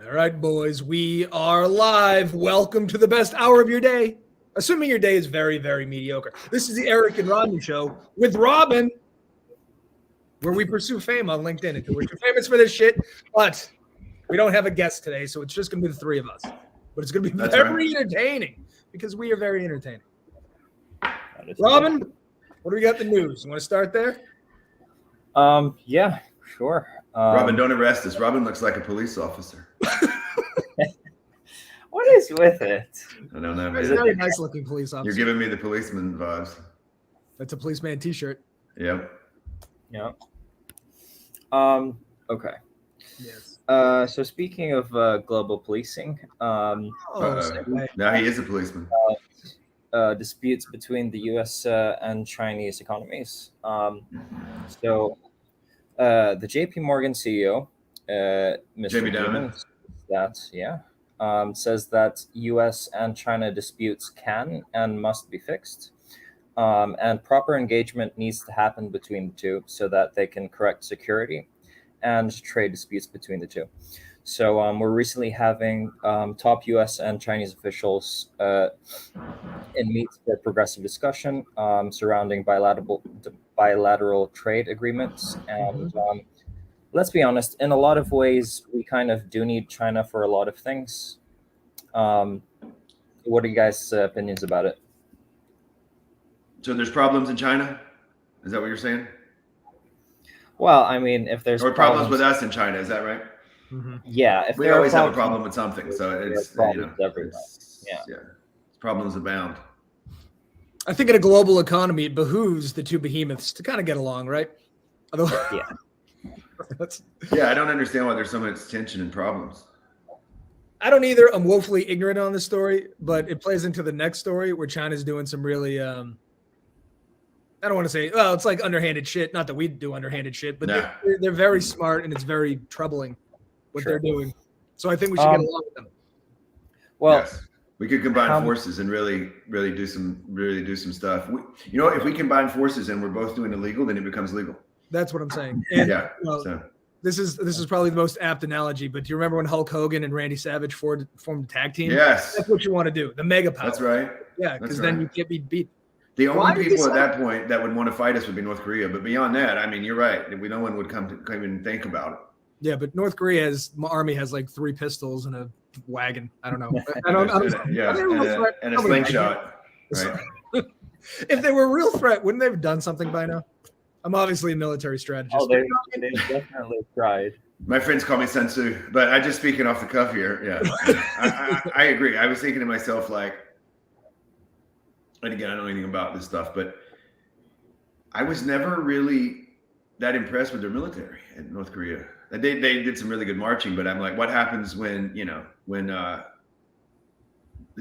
All right, boys, we are live. Welcome to the best hour of your day. Assuming your day is very, very mediocre. This is the Eric and Rodney show with Robin, where we pursue fame on LinkedIn. We're too famous for this shit, but we don't have a guest today, so it's just going to be the three of us. But it's going to be very entertaining because we are very entertaining. Robin, what do we got the news? You want to start there? Yeah, sure. Robin, don't arrest us. Robin looks like a police officer. What is with it? I don't know. He's a very nice looking police officer. You're giving me the policeman vibes. That's a policeman t-shirt. Yep. Yeah. Okay. Yes. So speaking of global policing, Now he is a policeman. Disputes between the U.S. And Chinese economies. So the J.P. Morgan CEO, Mr. Jamie Dimon, says that U.S. and China disputes can and must be fixed, and proper engagement needs to happen between the two so that they can correct security and trade disputes between the two. So we're recently having top U.S. and Chinese officials in meets for progressive discussion surrounding bilateral trade agreements. And let's be honest, in a lot of ways, we kind of do need China for a lot of things. What are you guys' opinions about it? So there's problems in China? Is that what you're saying? Well, I mean, if there's problems with us in China, is that right? Mm-hmm. Yeah, if we always have a problem with something, so it's problems abound. I think in a global economy, it behooves the two behemoths to kind of get along, right? Yeah. Yeah, I don't understand why there's so much tension and problems. I don't either. I'm woefully ignorant on this story, but it plays into the next story where China's doing some really, I don't want to say, well, it's like underhanded shit. Not that we do underhanded shit, but they're very smart and it's very troubling what they're doing. So I think we should get along with them. Well, yes. We could combine forces and really do some stuff. If we combine forces and we're both doing illegal, then it becomes legal. That's what I'm saying. And, so. This is probably the most apt analogy, but do you remember when Hulk Hogan and Randy Savage formed a tag team? Yes. That's what you want to do. The mega power. That's right. Yeah, because then you can't be beat. The only people at that point that would want to fight us would be North Korea. But beyond that, I mean, you're right. No one would come and think about it. Yeah, but North Korea's army has like 3 pistols and a wagon. I don't know. And a slingshot. Right. If they were a real threat, wouldn't they have done something by now? I'm obviously a military strategist. Oh, they definitely tried. My friends call me Sun Tzu, but I'm just speaking off the cuff here. Yeah, I agree. I was thinking to myself, like, and again, I don't know anything about this stuff, but I was never really that impressed with their military in North Korea. They did some really good marching, but I'm like, what happens when the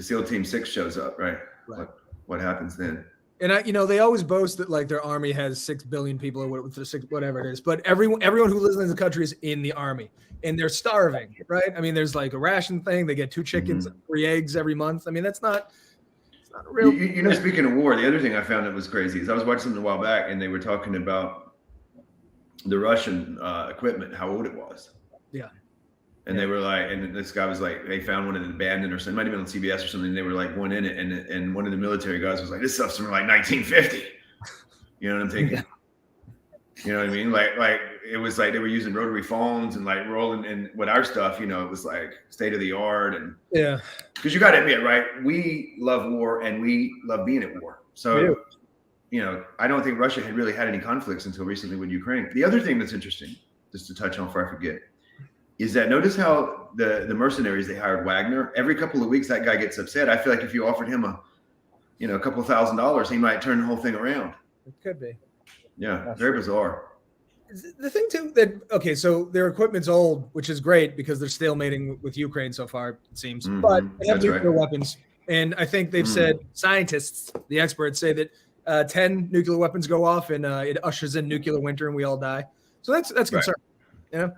SEAL Team 6 shows up, right? What happens then? And they always boast that like their army has 6 billion people or whatever it is, but everyone who lives in the country is in the army and they're starving, right? I mean, there's like a ration thing. They get 2 chickens, 3 eggs every month. I mean, that's not a real. Speaking of war, the other thing I found that was crazy is I was watching something a while back and they were talking about the Russian equipment, how old it was. Yeah. And they were like, and this guy was like, they found one in an abandoned or something, might have been on CBS or something. They were like going in it, and one of the military guys was like, "This stuff's from like 1950." You know what I'm thinking? You know what I mean? Like it was like they were using rotary phones and like rolling. And with our stuff, it was like state of the art. And because you got to admit, right? We love war and we love being at war. So I don't think Russia had really had any conflicts until recently with Ukraine. The other thing that's interesting, just to touch on before I forget, is that notice how the mercenaries they hired Wagner, every couple of weeks that guy gets upset. I feel like if you offered him a couple $1,000s, he might turn the whole thing around. It could be. Yeah, that's very bizarre. The thing too so their equipment's old, which is great because they're stalemating with Ukraine so far, it seems. Mm-hmm. But they have nuclear weapons. And I think they've said, scientists, the experts say that 10 nuclear weapons go off and it ushers in nuclear winter and we all die. So that's concerning. Right.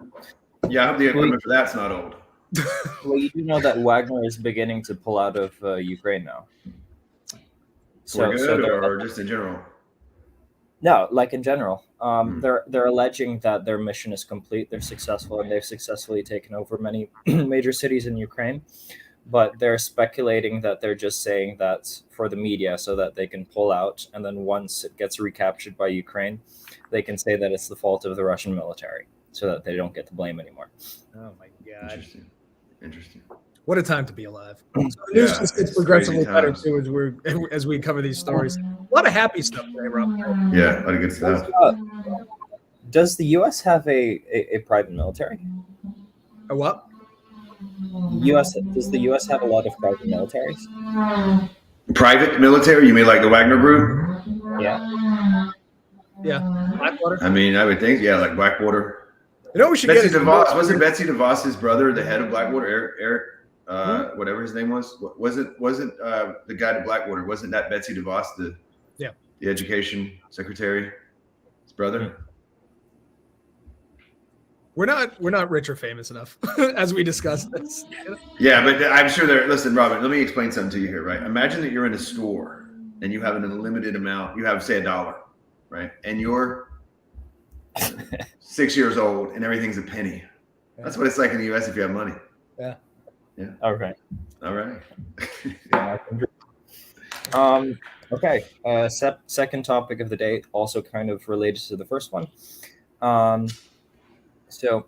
Yeah, I hope the equipment for that's not old. Well, you do know that Wagner is beginning to pull out of Ukraine now. For good or just in general? No, like in general, they're alleging that their mission is complete, they're successful, and they've successfully taken over many major cities in Ukraine. But they're speculating that they're just saying that for the media so that they can pull out, and then once it gets recaptured by Ukraine, they can say that it's the fault of the Russian military, so that they don't get the blame anymore. Oh my god! Interesting. What a time to be alive. So the news just gets progressively better too as we cover these stories. A lot of happy stuff today, Rob. Yeah, a lot of good stuff. Does the U.S. have a private military? A what? Does the U.S. have a lot of private militaries? Private military? You mean like the Wagner Group? Yeah. Yeah. Blackwater? I mean, I would think, yeah, like Blackwater. You know what we should Betsy get? DeVos, wasn't Betsy DeVos's brother the head of Blackwater? Eric, whatever his name was. Wasn't the guy to Blackwater? Wasn't that Betsy DeVos, the education secretary, his brother? We're not rich or famous enough, as we discussed this. Yeah, but I'm sure they're. Listen, Robert, let me explain something to you here, right? Imagine that you're in a store and you have an unlimited amount. You have, say, $1, right? And you're 6 years old and everything's a penny. That's what it's like in the U.S. if you have money. Yeah. Yeah. All right. Okay. Second topic of the day, also kind of related to the first one. So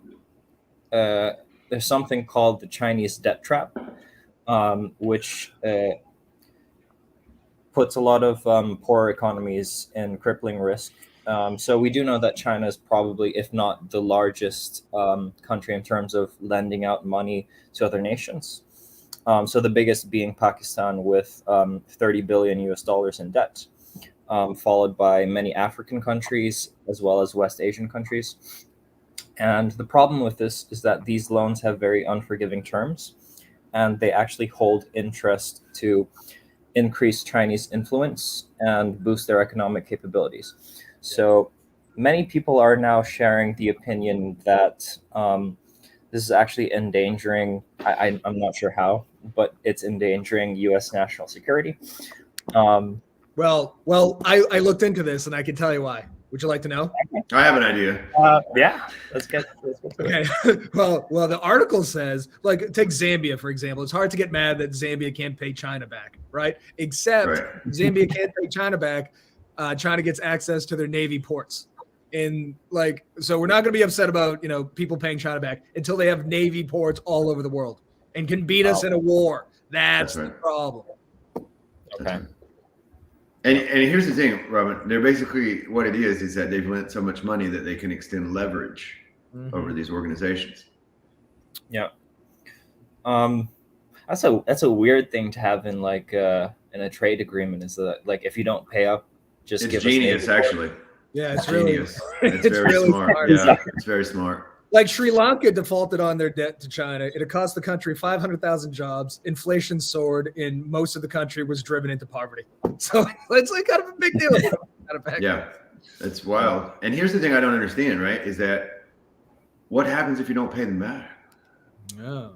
there's something called the Chinese debt trap, which puts a lot of poor economies in crippling risk. So we do know that China is probably, if not the largest country in terms of lending out money to other nations. So the biggest being Pakistan with $30 billion US in debt, followed by many African countries as well as West Asian countries. And the problem with this is that these loans have very unforgiving terms, and they actually hold interest to increase Chinese influence and boost their economic capabilities. So many people are now sharing the opinion that this is actually endangering, I'm not sure how, but it's endangering U.S. national security. Well, I looked into this and I can tell you why. Would you like to know? I have an idea. Yeah, let's get okay. Well, the article says, like, take Zambia, for example. It's hard to get mad that Zambia can't pay China back, right? Except Zambia can't pay China back. China gets access to their Navy ports. And so we're not going to be upset about, people paying China back until they have Navy ports all over the world and can beat us in a war. That's the problem. Okay. And here's the thing, Robin. They're basically, what it is that they've lent so much money that they can extend leverage over these organizations. Yeah. That's a weird thing to have in in a trade agreement, is that if you don't pay up, just give genius, actually. Yeah, it's genius. It's very really smart. Yeah, it's very smart. Like Sri Lanka defaulted on their debt to China. It had cost the country 500,000 jobs. Inflation soared, and most of the country was driven into poverty. So it's kind of a big deal. Yeah, it's wild. And here's the thing I don't understand, right? Is that what happens if you don't pay them back? Yeah.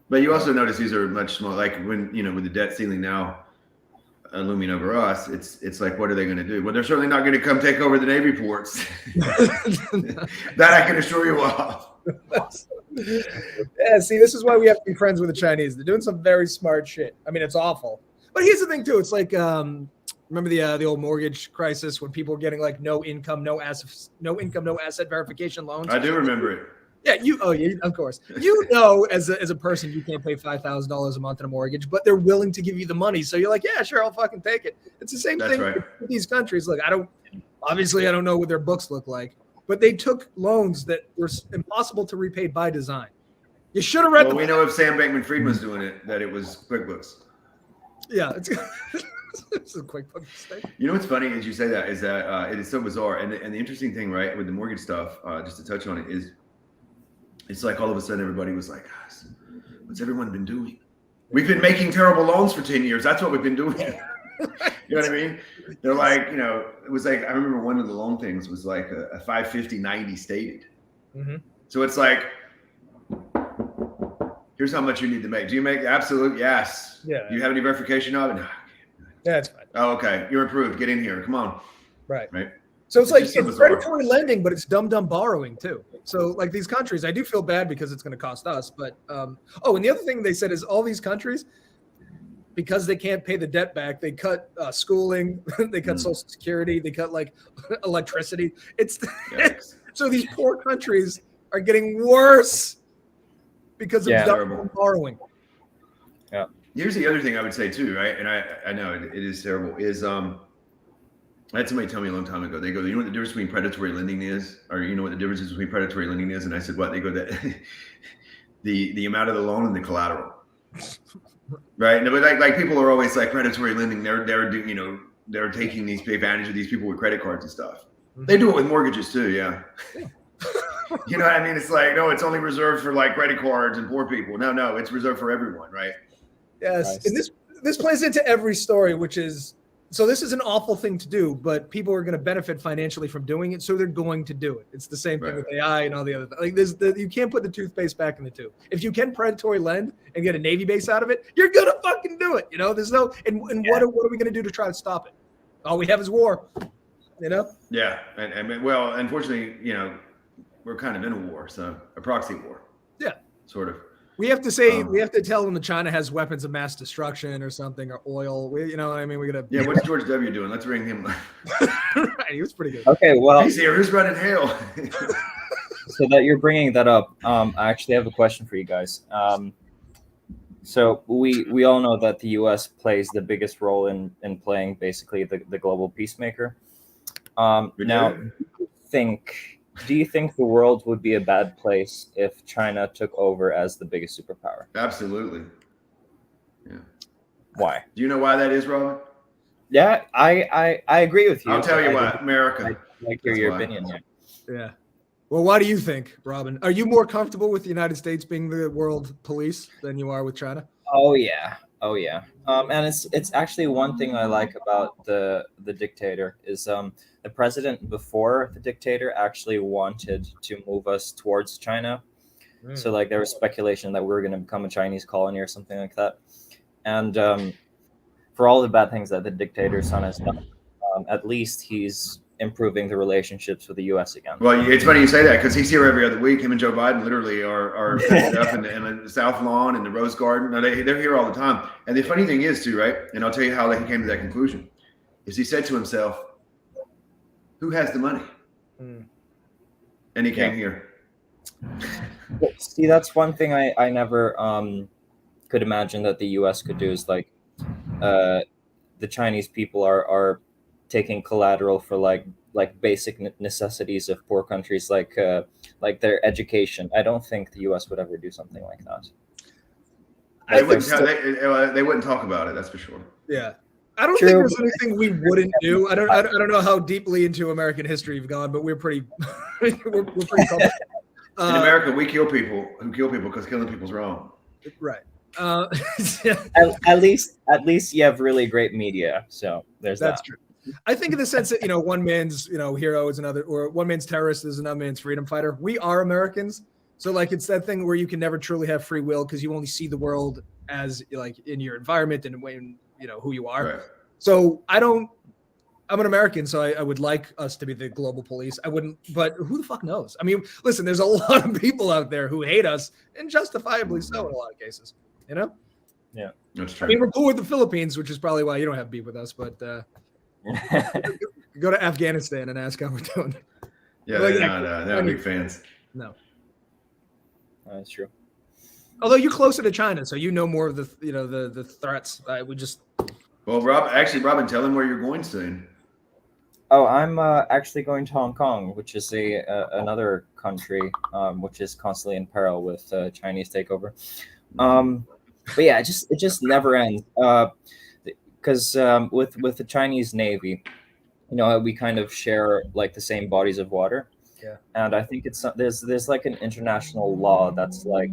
But you also notice these are much smaller. Like when with the debt ceiling now looming over us, it's like, what are they going to do? Well, they're certainly not going to come take over the Navy ports. That I can assure you of. Yeah, see, this is why we have to be friends with the Chinese. They're doing some very smart shit. I mean, it's awful. But here's the thing, too. It's like, remember the old mortgage crisis when people were getting no income, no asset verification loans? I do remember it. Yeah, of course. As a person, you can't pay $5,000 a month in a mortgage, but they're willing to give you the money. So you're like, yeah, sure, I'll fucking take it. It's the same thing with these countries. Look, I don't know what their books look like, but they took loans that were impossible to repay by design. You should have read. Well, we know if Sam Bankman-Fried was doing it, that it was QuickBooks. Yeah, it's a QuickBooks mistake. You know what's funny is you say that is that it is so bizarre, and the interesting thing, right, with the mortgage stuff, just to touch on it, is. It's like all of a sudden everybody was like, guys, what's everyone been doing? We've been making terrible loans for 10 years. That's what we've been doing. You know what I mean? They're like, it was like, I remember one of the loan things was like a 550-90 stated. Mm-hmm. So it's like, here's how much you need to make. Do you make absolute? Yes. Yeah. Do you have any verification of it? No. Yeah, it's fine. Oh, okay. You're approved. Get in here. Come on. Right. Right. So it's It's like just so it's bizarre. predatory lending, but it's dumb borrowing too. So like these countries, I do feel bad because it's going to cost us. But and the other thing they said is all these countries, because they can't pay the debt back, they cut schooling, they cut Social Security, they cut like electricity. It's Yikes. so these poor countries are getting worse because of dumb Terrible. borrowing. Here's the other thing I would say too, right? And I know it is terrible. Is I had somebody tell me a long time ago. They go, you know what the difference between predatory lending is, or you know what the difference is between predatory lending is? And I said, what? They go that the amount of the loan and the collateral. Right, but like people are always like predatory lending. They're doing, they're taking advantage of these people with credit cards and stuff. They do it with mortgages too, yeah. You know what I mean? It's like, no, it's only reserved for like credit cards and poor people. No, it's reserved for everyone, right? Yes, Nice. and this plays into every story, which is so this is an awful thing to do, but people are going to benefit financially from doing it, so they're going to do it. It's the same thing with AI and all the other like you can't put the toothpaste back in the tube. If you can predatory lend and get a Navy base out of it, you're gonna fucking do it. There's no what are we gonna do to try to stop it? All we have is war. Yeah, and well, unfortunately, we're kind of in a war, so a proxy war. Yeah, sort of. We have to say we have to tell them that China has weapons of mass destruction or something, or oil. We gotta. Yeah, what's George W. doing? Let's ring him. Right, he was pretty good. Okay, well, He's here. Who's running hell? so that you're bringing that up, I actually have a question for you guys. So we all know that the U.S. plays the biggest role in playing basically the global peacemaker. Now, do you think the world would be a bad place if China took over as the biggest superpower? Absolutely. Yeah. Why? Do you know why that is, Robin? Yeah, I agree with you. I'll tell you why. I'd America. like to hear your That's why. opinion. Yeah. Well, why do you think, Robin? Are you more comfortable with the United States being the world police than you are with China? Oh yeah. And it's actually one thing I like about the dictator is the president before the dictator actually wanted to move us towards China. So like there was speculation that we were going to become a Chinese colony or something like that. And for all the bad things that the dictator's son has done, at least he's improving the relationships with the U.S. again. Well, it's funny you say that because he's here every other week. Him and Joe Biden literally are set up in the South Lawn and the Rose Garden. No, they're here all the time. And the funny thing is too, right? And I'll tell you how he came to that conclusion. Is he said to himself, "Who has the money?" And he came here. See, that's one thing I never could imagine that the U.S. could do is like the Chinese people are taking collateral for like basic necessities of poor countries like their education. I don't think the U.S. would ever do something like that. They wouldn't talk about it. That's for sure. Yeah, I don't think there's anything we wouldn't do. I don't know how deeply into American history you've gone, but we're pretty we're pretty comfortable. In America, we kill people who kill people because killing people's wrong. Right. At least you have really great media. So there's that's that. true. I think in the sense that one man's hero is another, or one man's terrorist is another man's freedom fighter. We are Americans, so like it's that thing where you can never truly have free will because you only see the world as like in your environment and when who you are. Right. So I'm an American, so I would like us to be the global police. I wouldn't, but who the fuck knows? I mean, listen, there's a lot of people out there who hate us, and justifiably so in a lot of cases. Yeah, that's true. I mean, we're cool with the Philippines, which is probably why you don't have beef with us, but. Go to Afghanistan and ask how we're doing. Yeah, they're not big fans. No, that's true. Although you're closer to China, so you know more of the the threats. We just. Well, Robin, tell them where you're going soon. Oh, I'm actually going to Hong Kong, which is another country which is constantly in peril with Chinese takeover. But yeah, it just never ends. Because with the Chinese Navy, we kind of share like the same bodies of water. Yeah. And I think there's like an international law that's like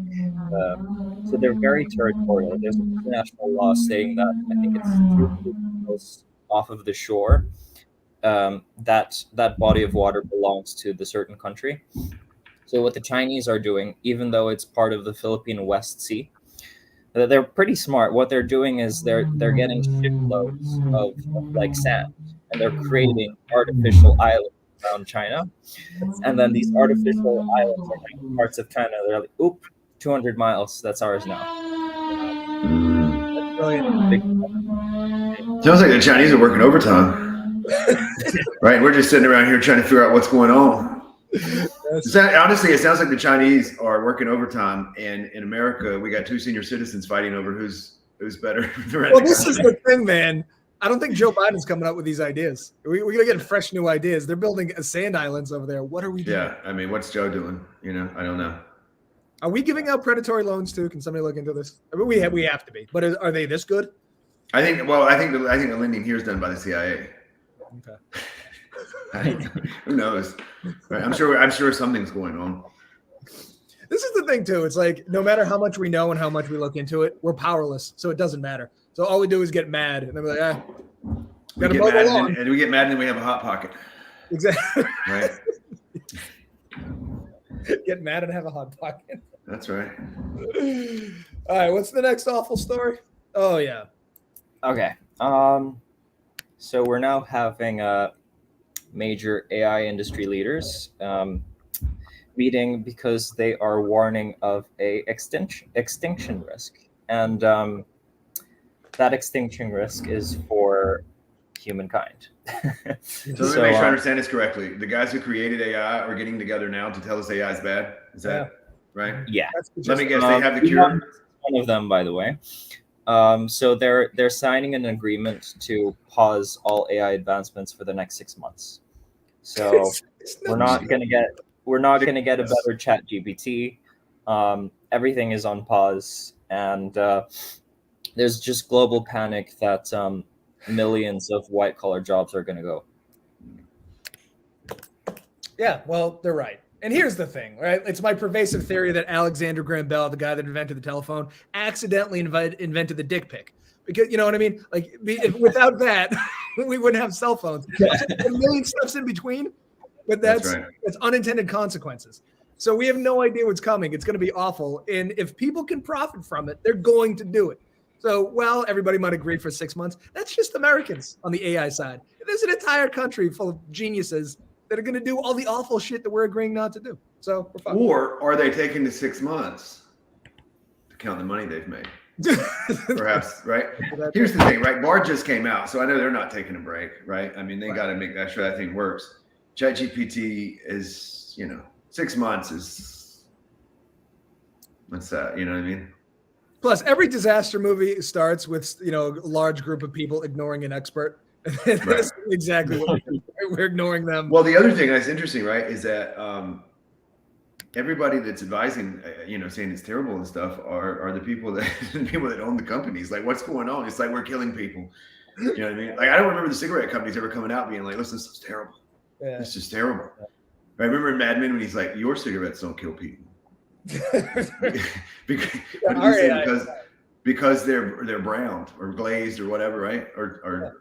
so they're very territorial. There's an international law stating that I think it's 2 miles off of the shore that body of water belongs to the certain country. So what the Chinese are doing, even though it's part of the Philippine West Sea, they're pretty smart. What they're doing is they're getting shiploads of like sand, and they're creating artificial islands around China. And then these artificial islands are like parts of China. They're like, oop, 200 miles. That's ours now. Sounds like the Chinese are working overtime. Right? We're just sitting around here trying to figure out what's going on. Honestly, it sounds like the Chinese are working overtime, and in America, we got two senior citizens fighting over who's better. Well, this is the thing, man. I don't think Joe Biden's coming up with these ideas. We're gonna get fresh new ideas. They're building sand islands over there. What are we doing? Yeah, I mean, what's Joe doing? You know, I don't know. Are we giving out predatory loans too? Can somebody look into this? I mean, we have to be. But are they this good? I think the lending here is done by the CIA. Okay. Who knows? Right? I'm sure something's going on. This is the thing too. It's like no matter how much we know and how much we look into it, we're powerless. So it doesn't matter. So all we do is get mad, and then we're like, we get mad, and we get mad, and then we have a hot pocket. Exactly. Right. Get mad and have a hot pocket. That's right. All right. What's the next awful story? Oh yeah. Okay. So we're now having major AI industry leaders meeting because they are warning of a extinction risk, and that extinction risk is for humankind. So let me make sure I understand this correctly. The guys who created AI are getting together now to tell us AI is bad. Is that right? Yeah. Let me guess. They have the cure. One of them, by the way. So they're signing an agreement to pause all AI advancements for the next 6 months. So we're not gonna get a better Chat GPT. Everything is on pause, and there's just global panic that millions of white collar jobs are gonna go. Yeah, well, they're right. And here's the thing, right? It's my pervasive theory that Alexander Graham Bell, the guy that invented the telephone, accidentally invented the dick pic. Because, you know what I mean? Like, without that, we wouldn't have cell phones. A million steps in between, but that's unintended consequences. So we have no idea what's coming. It's going to be awful. And if people can profit from it, they're going to do it. So, well, everybody might agree for 6 months. That's just Americans on the AI side. There's an entire country full of geniuses that are going to do all the awful shit that we're agreeing not to do. So we're fine. Or are they taking the 6 months to count the money they've made? Perhaps, right? Here's the thing, right? Bard just came out, so I know they're not taking a break, right? I mean, they got to make sure that thing works. ChatGPT is, 6 months is, what's that? You know what I mean? Plus, every disaster movie starts with, a large group of people ignoring an expert. That's exactly what we're ignoring them. Well, the other thing that's interesting, right, is that everybody that's advising, saying it's terrible and stuff are the people that own the companies. Like, what's going on? It's like we're killing people. You know what I mean? Like, I don't remember the cigarette companies ever coming out being like, "Listen, this is terrible. Yeah. This is terrible." I remember in Mad Men when he's like, "Your cigarettes don't kill people." because they're browned or glazed or whatever, right? Or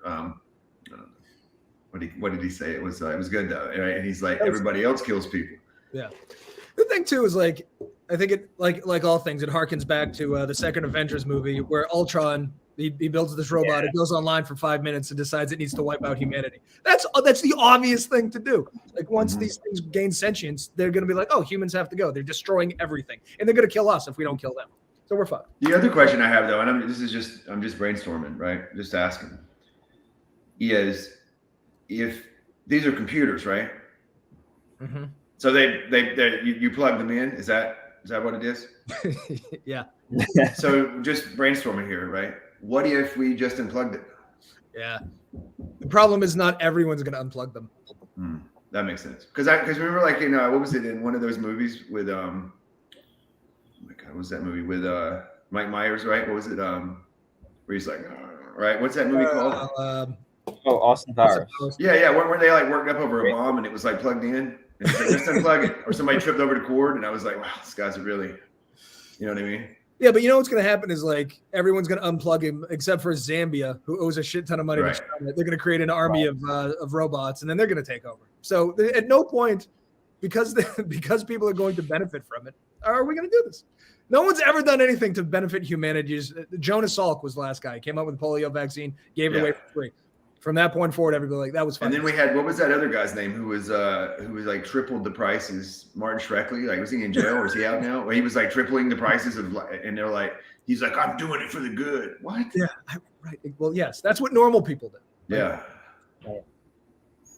what did he say? It was good though, right? And he's like, everybody else kills people. Yeah. The thing too is like, I think it like all things, it harkens back to the second Avengers movie where Ultron he builds this robot, it goes online for 5 minutes and decides it needs to wipe out humanity. That's the obvious thing to do. Like once these things gain sentience, they're gonna be like, oh, humans have to go. They're destroying everything, and they're gonna kill us if we don't kill them. So we're fucked. The other question I have though, and I'm just brainstorming, right? Just asking, is if these are computers, right? Mm-hmm. So you plug them in. Is that what it is? Yeah. So just brainstorming here, right? What if we just unplugged it? Yeah. The problem is not everyone's going to unplug them. That makes sense. Because remember, like what was it in one of those movies with oh my God, what was that movie with Mike Myers, right? What was it? Where he's like, right? What's that movie called? Austin Powers. Yeah. Weren't they like worked up over a bomb and it was like plugged in? And it's like, let's unplug it. Or somebody tripped over the cord and I was like, wow, these guys are really, you know what I mean? Yeah, but you know what's going to happen is like everyone's going to unplug him except for Zambia, who owes a shit ton of money to China. They're going to create an army of robots and then they're going to take over. So at no point, because people are going to benefit from it, are we going to do this? No one's ever done anything to benefit humanity. Jonas Salk was the last guy. He came up with the polio vaccine, gave it away for free. From that point forward, everybody like that was fun. And then we had, what was that other guy's name who was like tripled the prices? Martin Shkreli. Like, was he in jail or is he out now? Well, he was like tripling the prices of, and they're like, he's like, I'm doing it for the good. What? Yeah, right. Well, yes, that's what normal people do. Yeah.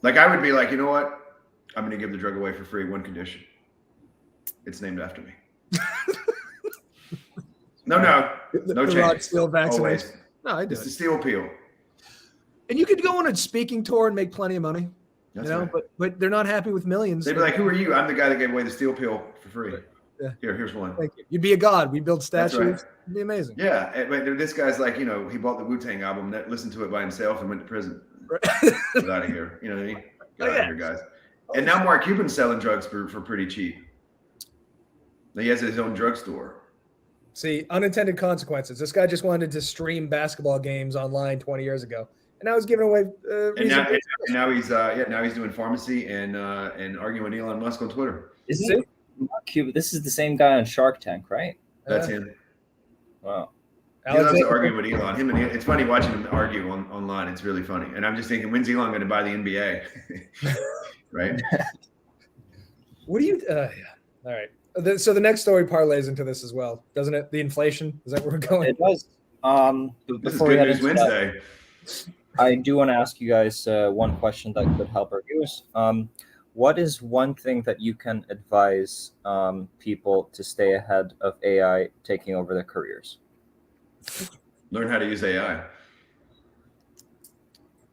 Like I would be like, you know what? I'm going to give the drug away for free. One condition. It's named after me. No change. Rod Steel vaccination. Always. No, I do. It's the steel peel. And you could go on a speaking tour and make plenty of money. That's you know, right. but they're not happy with millions. They'd be like, who are you? I'm the guy that gave away the steel peel for free. Yeah. Here's one. Thank you. You'd be a god. We build statues. Right. It'd be amazing. Yeah, but this guy's like, you know, he bought the Wu-Tang album, listened to it by himself, and went to prison. Right. Get out of here. You know what I mean? Get out of here, guys. And now Mark Cuban's selling drugs for pretty cheap. He has his own drugstore. See, unintended consequences. This guy just wanted to stream basketball games online 20 years ago, and now he's giving away. Now he's doing pharmacy and arguing with Elon Musk on Twitter. Isn't it Mark Cuban? This is the same guy on Shark Tank, right? That's him. Wow. He loves arguing with Elon. It's funny watching him argue online. It's really funny. And I'm just thinking, when's Elon going to buy the NBA? Right? What do you? Yeah. All right. So the next story parlays into this as well, doesn't it? The inflation, is that where we're going? It does. This is Good News Wednesday. I do want to ask you guys one question that could help our viewers. What is one thing that you can advise people to stay ahead of AI taking over their careers? Learn how to use AI.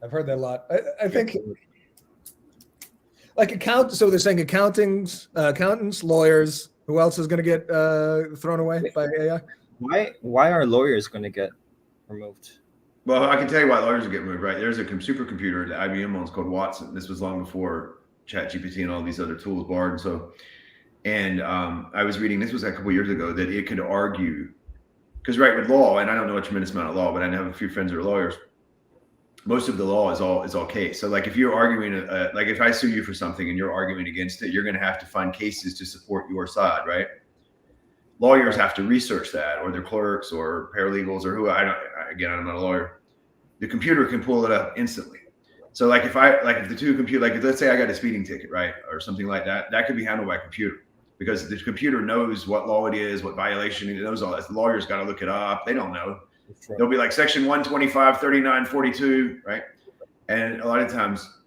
I've heard that a lot. I think like so they're saying accountants, lawyers. Who else is going to get thrown away by AI? Why are lawyers going to get removed? Well, I can tell you why lawyers are getting moved, right? There's a supercomputer that IBM owns called Watson. This was long before ChatGPT and all these other tools, Bard. And I was reading, this was a couple years ago, that it could argue, because right with law, and I don't know a tremendous amount of law, but I have a few friends who are lawyers. Most of the law is all case. So like if you're arguing, like if I sue you for something and you're arguing against it, you're going to have to find cases to support your side, right? Lawyers have to research that, or their clerks or paralegals or who, I'm not a lawyer. The computer can pull it up instantly. So like if the two compute, like if, let's say I got a speeding ticket, right? Or something like that, that could be handled by a computer because the computer knows what law it is, what violation it knows all that. The lawyer's got to look it up. They don't know. Right. They'll be like section 125, 39, 42, right? And a lot of times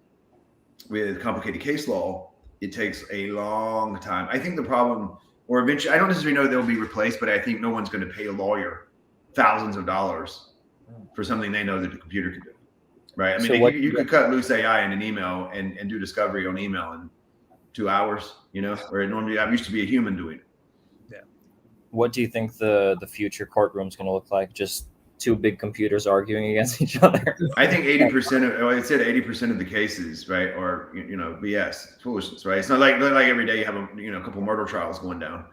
with complicated case law, it takes a long time. I think the problem, or eventually, I don't necessarily know they'll be replaced, but I think no one's going to pay a lawyer thousands of dollars for something they know that the computer can do, right? I mean, so you could cut loose AI in an email and do discovery on email in 2 hours, you know, where it normally I used to be a human doing it. Yeah. What do you think the future courtroom's going to look like? Just two big computers arguing against each other? I think 80% of the cases, right, are BS, foolishness, right? It's not like every day you have a couple murder trials going down.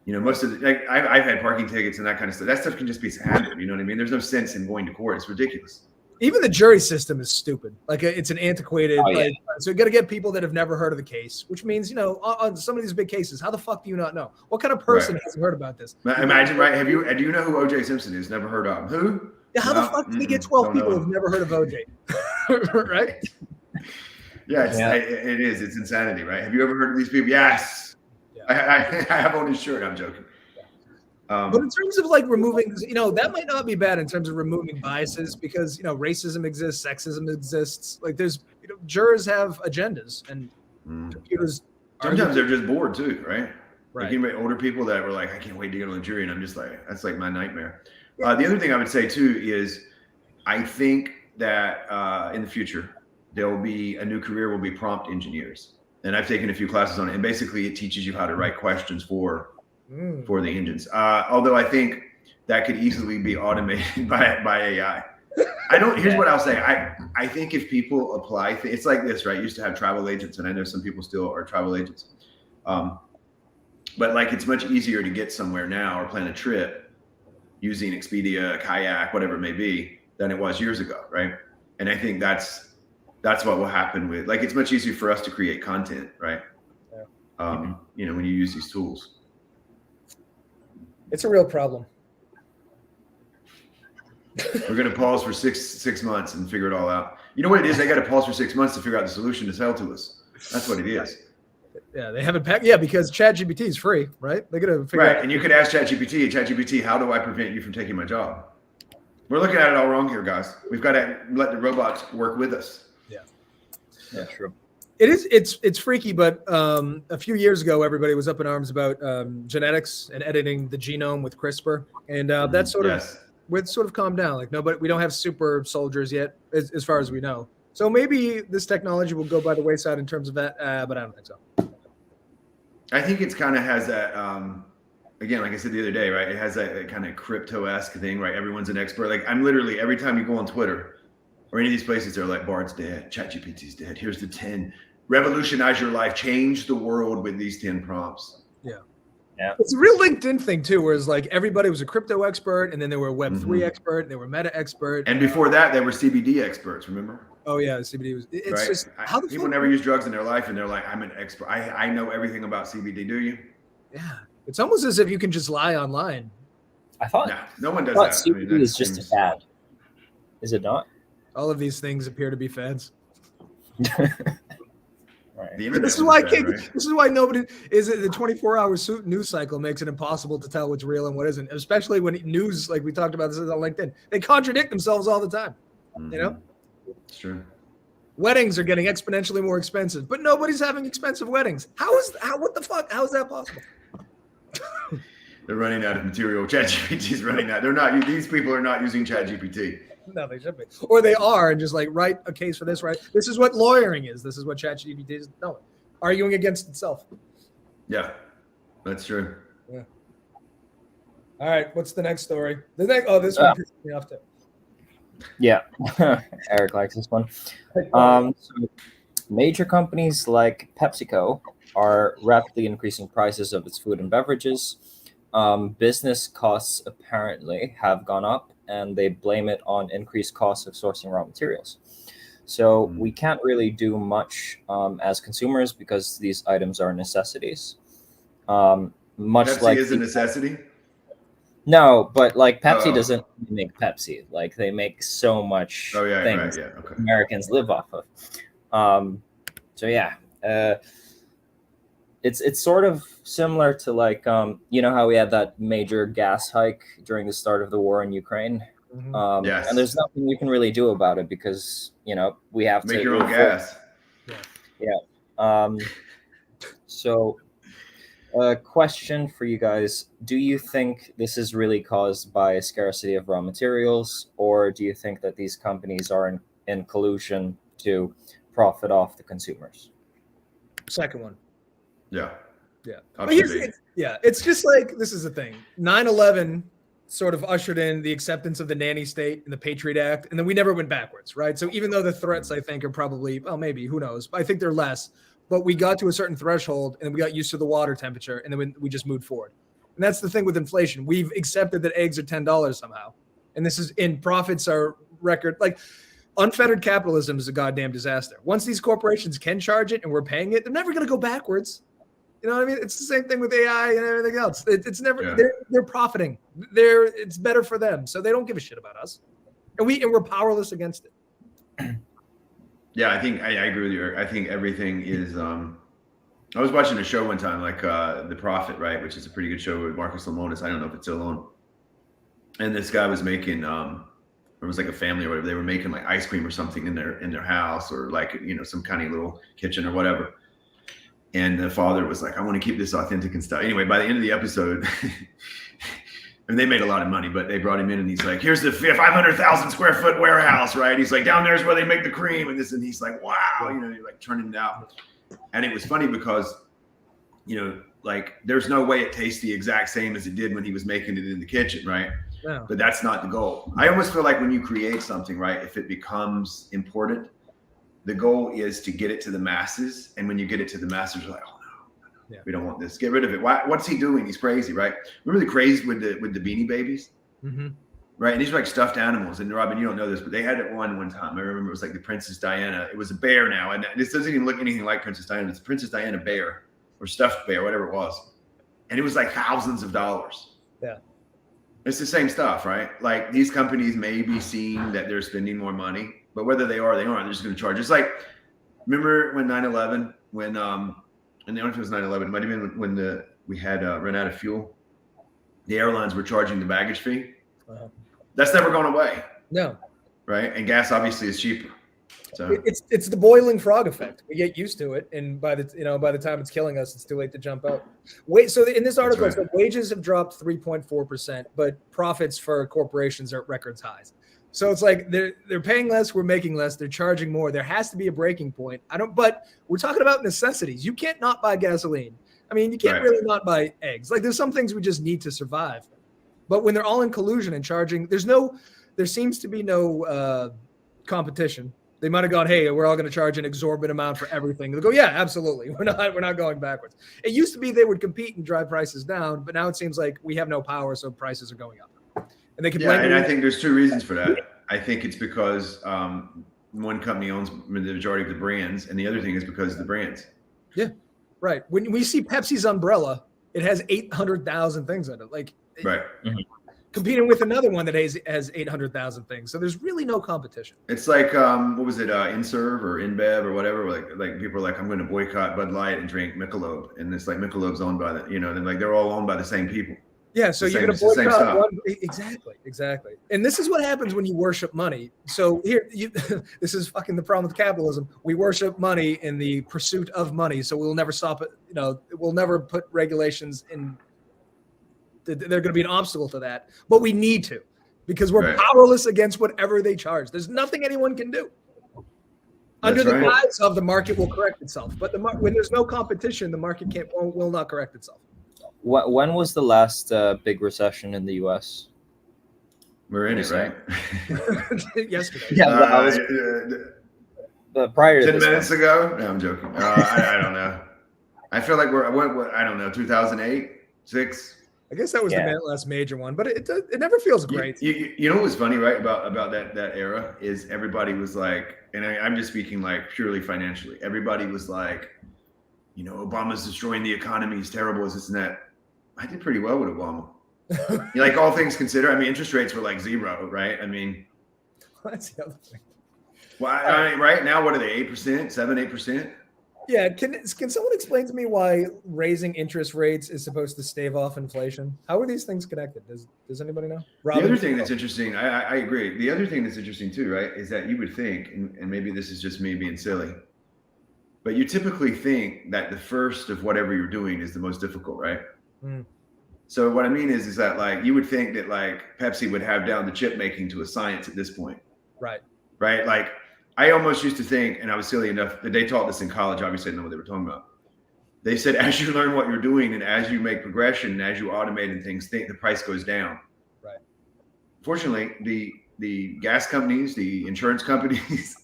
You know, most of the like I've had parking tickets and that kind of stuff. That stuff can just be handled. You know what I mean? There's no sense in going to court. It's ridiculous. Even the jury system is stupid. Like it's an antiquated. Yeah. So you got to get people that have never heard of the case, which means on some of these big cases, how the fuck do you not know? What kind of person hasn't heard about this? Imagine, right? Do you know who O.J. Simpson is? Never heard of him. Who? Yeah, how the fuck did he get 12 people who've never heard of O.J.? Right? Yes, yeah. It is. It's insanity, right? Have you ever heard of these people? Yes. Yeah. I have on his shirt. I'm joking. But in terms of like removing, that might not be bad in terms of removing biases because, racism exists, sexism exists. Like there's, jurors have agendas and computers. Sometimes they're just bored too, right? Right. Like you know, older people that were like, I can't wait to get on the jury. And I'm just like, that's like my nightmare. Yeah. The other thing I would say too is I think that in the future, there will be a new career will be prompt engineers. And I've taken a few classes on it. And basically it teaches you how to write questions for the engines. Although I think that could easily be automated by AI. Here's what I'll say. I think if people apply, it's like this, right? You used to have travel agents, and I know some people still are travel agents. But like it's much easier to get somewhere now or plan a trip using Expedia, Kayak, whatever it may be, than it was years ago, right? And I think that's what will happen with, like, it's much easier for us to create content, right? Yeah. When you use these tools. It's a real problem. We're going to pause for six months and figure it all out. You know what it is? They got to pause for 6 months to figure out the solution to sell to us. That's what it is. Yeah, they haven't packed. Yeah, because ChatGPT is free, right? They got to figure Right, out. and you could ask ChatGPT, how do I prevent you from taking my job? We're looking at it all wrong here, guys. We've got to let the robots work with us. Yeah, true. It is. It's freaky, but a few years ago, everybody was up in arms about genetics and editing the genome with CRISPR, and that's sort of calmed down. Like nobody, we don't have super soldiers yet, as far as we know. So maybe this technology will go by the wayside in terms of that, but I don't think so. I think it's kind of has that. Again, like I said the other day, right? It has that kind of crypto-esque thing, right? Everyone's an expert. Like I'm literally every time you go on Twitter or any of these places, they're like, Bard's dead, ChatGPT's dead. Here's the 10. Revolutionize your life, change the world with these 10 prompts. Yeah. It's a real LinkedIn thing too, where it's like everybody was a crypto expert, and then they were a Web3 expert, and they were meta expert. And before that, they were CBD experts, remember? Oh yeah, CBD was. It's right? just how the people never use drugs in their life, and they're like, I'm an expert. I know everything about CBD. Do you? Yeah. It's almost as if you can just lie online. I thought no one does that. CBD is just a fad. Is it not? All of these things appear to be fads. Right. This is why this is why nobody is it. The 24-hour news cycle makes it impossible to tell what's real and what isn't, especially when news, like we talked about this on LinkedIn, they contradict themselves all the time. You know, it's true. Weddings are getting exponentially more expensive, but nobody's having expensive weddings. What the fuck? How is that possible? They're running out of material. ChatGPT's running out. They're not. These people are not using ChatGPT. No, they should be. Or they are, and just like write a case for this, right? This is what lawyering is. This is what ChatGPT is. No, arguing against itself. Yeah, that's true. Yeah. All right, what's the next story? This one pissed me off too. Yeah, Eric likes this one. So major companies like PepsiCo are rapidly increasing prices of its food and beverages. Business costs apparently have gone up, and they blame it on increased costs of sourcing raw materials. So we can't really do much as consumers because these items are necessities. Pepsi is a necessity? No, but like Pepsi doesn't make Pepsi. Like they make so much things Americans live off of. It's sort of similar to like you know how we had that major gas hike during the start of the war in Ukraine. Yes. And there's nothing you can really do about it because you know we have make to your own gas. So a question for you guys: do you think this is really caused by a scarcity of raw materials, or do you think that these companies are in collusion to profit off the consumers? Second one. Yeah. But it's just like, this is the thing. 9/11 sort of ushered in the acceptance of the nanny state and the Patriot Act, and then we never went backwards, right? So even though the threats, I think, are probably, well, maybe, who knows? I think they're less, but we got to a certain threshold, and we got used to the water temperature, and then we just moved forward. And that's the thing with inflation. We've accepted that eggs are $10 somehow, and this is in profits are record. Like, unfettered capitalism is a goddamn disaster. Once these corporations can charge it and we're paying it, they're never going to go backwards. You know what I mean? It's the same thing with AI and everything else. It's never they're profiting. It's better for them, so they don't give a shit about us, and we're powerless against it. Yeah, I think I agree with you. I think everything is. I was watching a show one time, like The Prophet, right, which is a pretty good show with Marcus Lemonis. I don't know if it's still on. And this guy was making. There was like a family or whatever. They were making like ice cream or something in their house, or like some kind of little kitchen or whatever. And the father was like, I want to keep this authentic and stuff. Anyway, by the end of the episode, and they made a lot of money, but they brought him in and he's like, here's the 500,000 square foot warehouse, right? He's like, down there's where they make the cream and this. And he's like, wow, you're like turning it out. And it was funny because, like there's no way it tastes the exact same as it did when he was making it in the kitchen, right? Yeah. But that's not the goal. I almost feel like when you create something, right, if it becomes important, the goal is to get it to the masses. And when you get it to the masses, you're like, oh no, we don't want this. Get rid of it. What's he doing? He's crazy, right? Remember the craze with the Beanie Babies? Mm-hmm. Right? And these are like stuffed animals. And Robin, you don't know this, but they had it one time. I remember it was like the Princess Diana. It was a bear now. And this doesn't even look anything like Princess Diana. It's Princess Diana bear or stuffed bear, whatever it was. And it was like thousands of dollars. Yeah. It's the same stuff, right? Like these companies may be seeing that they're spending more money But whether they are or they aren't, they're just going to charge. It's like, remember when 9/11, when and I don't know if it was 9/11, it might have been when we had run out of fuel. The airlines were charging the baggage fee. Uh-huh. That's never gone away. No. Right, and gas obviously is cheaper. So it's the boiling frog effect. We get used to it, and by the time it's killing us, it's too late to jump out. So in this article, right. it said wages have dropped 3.4%, but profits for corporations are at records highs. So it's like they're paying less, we're making less, they're charging more. There has to be a breaking point. But we're talking about necessities. You can't not buy gasoline. I mean, you can't really not buy eggs. Like there's some things we just need to survive. But when they're all in collusion and charging, there seems to be no competition. They might have gone, hey, we're all going to charge an exorbitant amount for everything. They'll go, yeah, absolutely. We're not going backwards. It used to be they would compete and drive prices down, but now it seems like we have no power, so prices are going up. And they can blame. And I think there's two reasons for that. I think it's because one company owns the majority of the brands, and the other thing is because of the brands. Yeah, right. When we see Pepsi's umbrella, it has 800,000 things on it. Like, right. Competing with another one that has 800,000 things. So there's really no competition. It's like, what was it, Inserv or InBev or whatever? Like people are like, I'm going to boycott Bud Light and drink Michelob. And it's like Michelob's owned by they're all owned by the same people. Yeah, so you're going to boycott one. Exactly. And this is what happens when you worship money. So here, this is fucking the problem with capitalism. We worship money in the pursuit of money. So we'll never stop it. We'll never put regulations in. They're going to be an obstacle to that, but we need to, because we're powerless against whatever they charge. There's nothing anyone can do. Under the guise of the market will correct itself, but when there's no competition, the market will not correct itself. When was the last big recession in the U.S.? We're in it, right? Yesterday. Yeah, prior to 10 minutes ago. No, I'm joking. I don't know. I feel like I don't know, 2008, 6. I guess that was the last major one, but it never feels great. You know what was funny, right, about that era is everybody was like, and I'm just speaking like purely financially. Everybody was like, Obama's destroying the economy. He's terrible. Is this and that? I did pretty well with Obama. Like all things considered. I mean, interest rates were like 0, right? I mean, that's the other thing. Well, I mean, right now, what are they? 8%, 7-8%? Yeah, can someone explain to me why raising interest rates is supposed to stave off inflation? How are these things connected? Does anybody know? Robin? The other thing that's interesting, I agree. The other thing that's interesting too, right, is that you would think, and maybe this is just me being silly, but you typically think that the first of whatever you're doing is the most difficult, right? Mm. So what I mean is that like you would think that like Pepsi would have down the chip making to a science at this point, right? Right, like. I almost used to think, and I was silly enough, that they taught this in college. Obviously, I didn't know what they were talking about. They said, as you learn what you're doing and as you make progression and as you automate and things, the price goes down. Right. Fortunately, the gas companies, the insurance companies,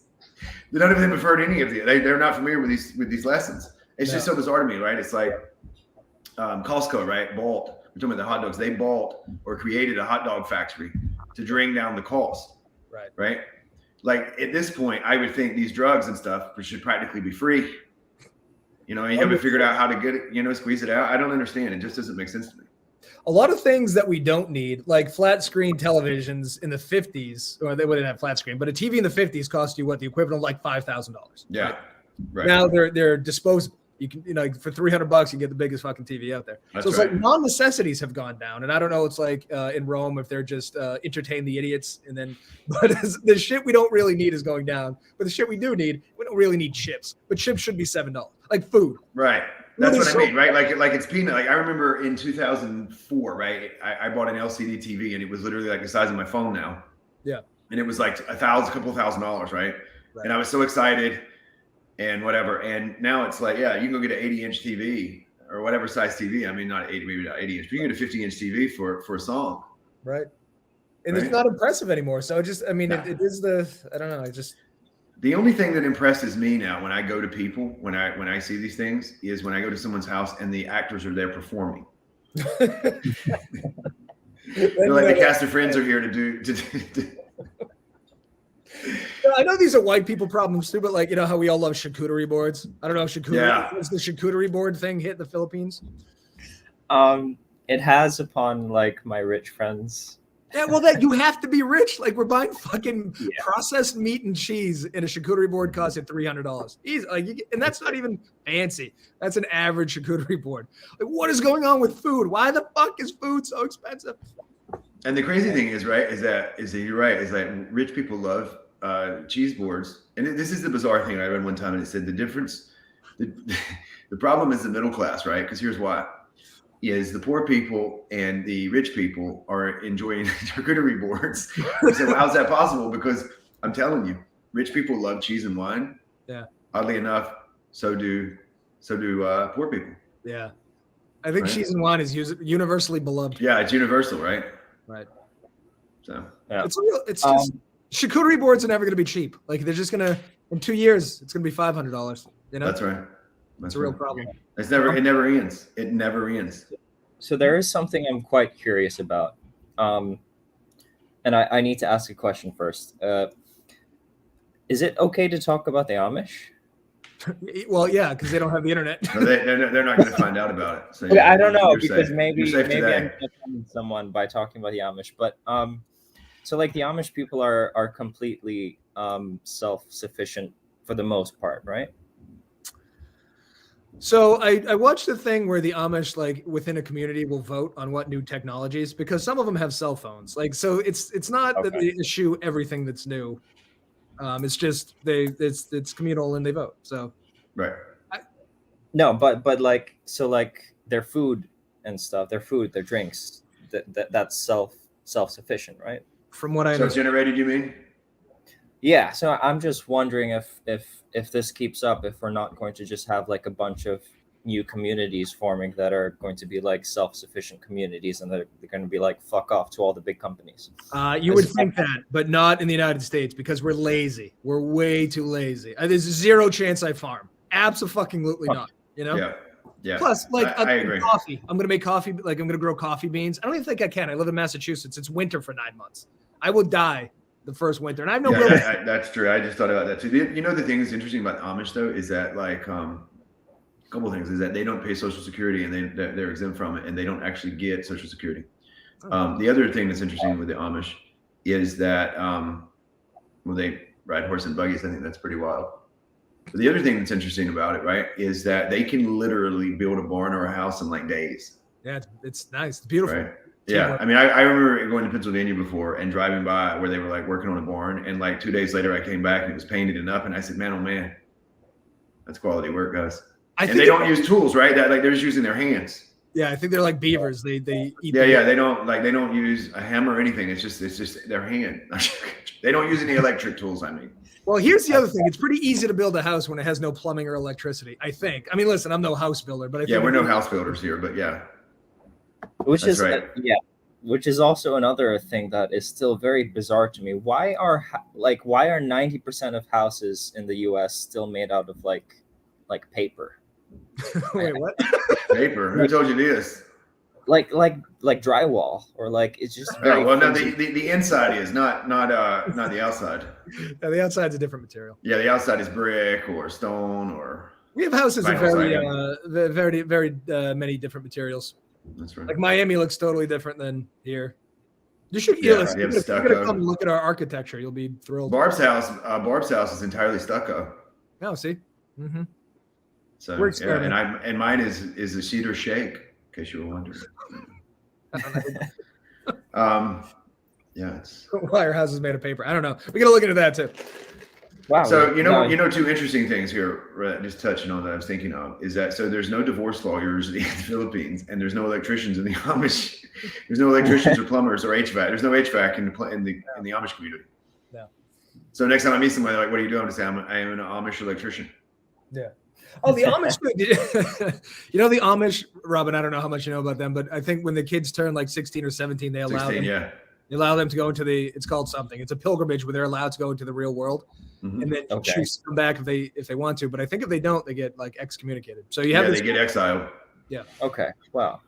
none of them have heard any of it. They're not familiar with these lessons. It's just so bizarre to me, right? It's like Costco, right? Bought. We're talking about the hot dogs. They bought or created a hot dog factory to bring down the cost. Right. Right. Like at this point, I would think these drugs and stuff should practically be free. You haven't figured out how to get it, squeeze it out. I don't understand. It just doesn't make sense to me. A lot of things that we don't need, like flat screen televisions in the 50s, or they wouldn't have flat screen, but a TV in the 50s cost you the equivalent of like $5,000. Yeah. Right. Now they're disposable. You can, for $300, you get the biggest fucking TV out there. That's so it's right. Like non-necessities have gone down, and I don't know. It's like in Rome if they're just entertain the idiots, and then but the shit we don't really need is going down. But the shit we do need, we don't really need chips. But chips should be $7, like food. Right. That's what I mean, right? Like it's peanut. Like I remember in 2004, right? I bought an LCD TV, and it was literally like the size of my phone now. Yeah. And it was like a couple $1,000, right? And I was so excited. And whatever. And now it's like, yeah, you can go get an 80-inch TV or whatever size TV. I mean, maybe not 80-inch, but you can get a 50-inch TV for a song. Right. And it's not impressive anymore. So it is I don't know. The only thing that impresses me now when I go to people, when I see these things, is when I go to someone's house and the actors are there performing. They're like the cast of Friends are here to do. I know these are white people problems too, but like, how we all love charcuterie boards. I don't know if is the charcuterie board thing hit the Philippines? It has upon like my rich friends. Yeah, well, that you have to be rich. Like we're buying fucking processed meat and cheese, and a charcuterie board costs you $300. Easy, and that's not even fancy. That's an average charcuterie board. Like, what is going on with food? Why the fuck is food so expensive? And the crazy thing is, right, is that you're right, is that rich people love cheese boards. And this is the bizarre thing I read one time, and it said the problem is the middle class, right? Because here's why. Is the poor people and the rich people are enjoying charcuterie boards. You say, well, how's that possible? Because I'm telling you, rich people love cheese and wine. Yeah. Oddly enough, so do poor people. Yeah. I think Right? cheese and wine is universally beloved. Yeah, it's universal, right? Right. So Yeah. It's just charcuterie boards are never going to be cheap. Like they're just going to, in 2 years, it's going to be $500. You know, that's right. That's a real problem. It never ends. It never ends. So there is something I'm quite curious about. And I need to ask a question first. Is it okay to talk about the Amish? Well, yeah, because they don't have the internet. No, they're not going to find out about it. So Okay, I don't know, you're because safe. maybe You're safe I'm today. offending someone by talking about the Amish. But so like the Amish people are completely self-sufficient for the most part, right? So I watched a thing where the Amish, like within a community, will vote on what new technologies, because some of them have cell phones. Like, so it's not that they eschew everything that's new. It's just it's communal and they vote. So Right. No, but like, so like their food and stuff, their drinks, that's self-sufficient, right? from what I So understand, generated, you mean? Yeah, so I'm just wondering if this keeps up, if we're not going to just have like a bunch of new communities forming that are going to be like self-sufficient communities, and they're going to be like fuck off to all the big companies. you would think that, but not in the United States, because we're lazy. We're way too lazy. There's zero chance I farm. Absolutely not. You know. Yeah. Yeah. Plus, like I agree. coffee. I'm gonna make coffee. Like I'm gonna grow coffee beans. I don't even think I can. I live in Massachusetts. It's winter for 9 months. I will die the first winter, and I have no. Yeah, that's true. I just thought about that too. You know, the thing that's interesting about Amish though is that like a couple of things is that they don't pay Social Security, and they're exempt from it, and they don't actually get Social Security. The other thing that's interesting with the Amish is that well, they ride horse and buggies. I think that's pretty wild. But the other thing that's interesting about it, right, is that they can literally build a barn or a house in like days. Yeah, it's nice. It's beautiful. Right. Yeah. I mean, I remember going to Pennsylvania before and driving by where they were like working on a barn. And like 2 days later, I came back and it was painted and up. And I said, man, oh man, that's quality work, guys. And they don't use tools, right? That like they're just using their hands. Yeah, I think they're like beavers. They eat. Yeah. They don't use a hammer or anything. It's just their hand. They don't use any electric tools. I mean. Well, here's the other thing. It's pretty easy to build a house when it has no plumbing or electricity, I think. I mean, listen, I'm no house builder, but I think we're no house builders here, but yeah. Which That's is right. which is also another thing that is still very bizarre to me. Why are 90% of houses in the US still made out of like paper? Wait, what? Paper. Who told you this? Like drywall, or like it's just very No, flimsy. the inside is not the outside. Yeah, the outside's a different material. Yeah, the outside is brick or stone or. We have houses of Vinyl very many different materials. That's right. Like Miami looks totally different than here. You should Yeah, listen, you have you're gonna stucco. come look at our architecture. You'll be thrilled. Barb's house is entirely stucco. Oh, see. Mm-hmm. So We're yeah, experimenting. and mine is a cedar shake, in case you were wondering. Yeah, it's. Why our house is made of paper? I don't know. We gotta look into that too. Wow. So you know, two interesting things here. Just touching on that, I was thinking of is that so there's no divorce lawyers in the Philippines, and there's no electricians in the Amish. There's no electricians or plumbers or HVAC. There's no HVAC in the Amish community. Yeah. So next time I meet somebody, like, what are you doing? I say, I am an Amish electrician. Yeah. Oh, the Amish. You know the Amish, Robin. I don't know how much you know about them, but I think when the kids turn like 16 or 17, they allow 16, them. yeah. They allow them to go into it's called something. It's a pilgrimage where they're allowed to go into the real world, Mhm. and then Okay. choose to come back if they want to. But I think if they don't, they get like excommunicated. So you have They get exiled. Okay. Wow.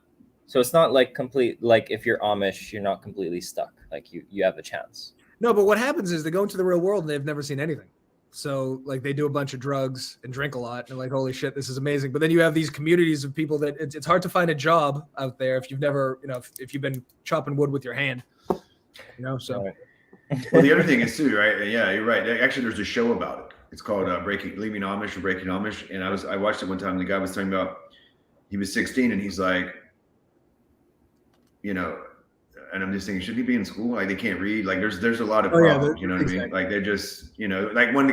So it's not like complete, like if you're Amish, you're not completely stuck. Like you have a chance. No, but what happens is they go into the real world and they've never seen anything. So like they do a bunch of drugs and drink a lot and they're like, holy shit, this is amazing. But then you have these communities of people that it's hard to find a job out there if you've never, if you've been chopping wood with your hand. So Right. Well, the other thing is too, right? Yeah, you're right. Actually, there's a show about it. It's called Leaving Amish or Breaking Amish. And I watched it one time. The guy was talking about, he was 16 and he's like, you know, and I'm just thinking, should he be in school? Like they can't read. Like there's a lot of problems. You know what I mean? Like they're just, like one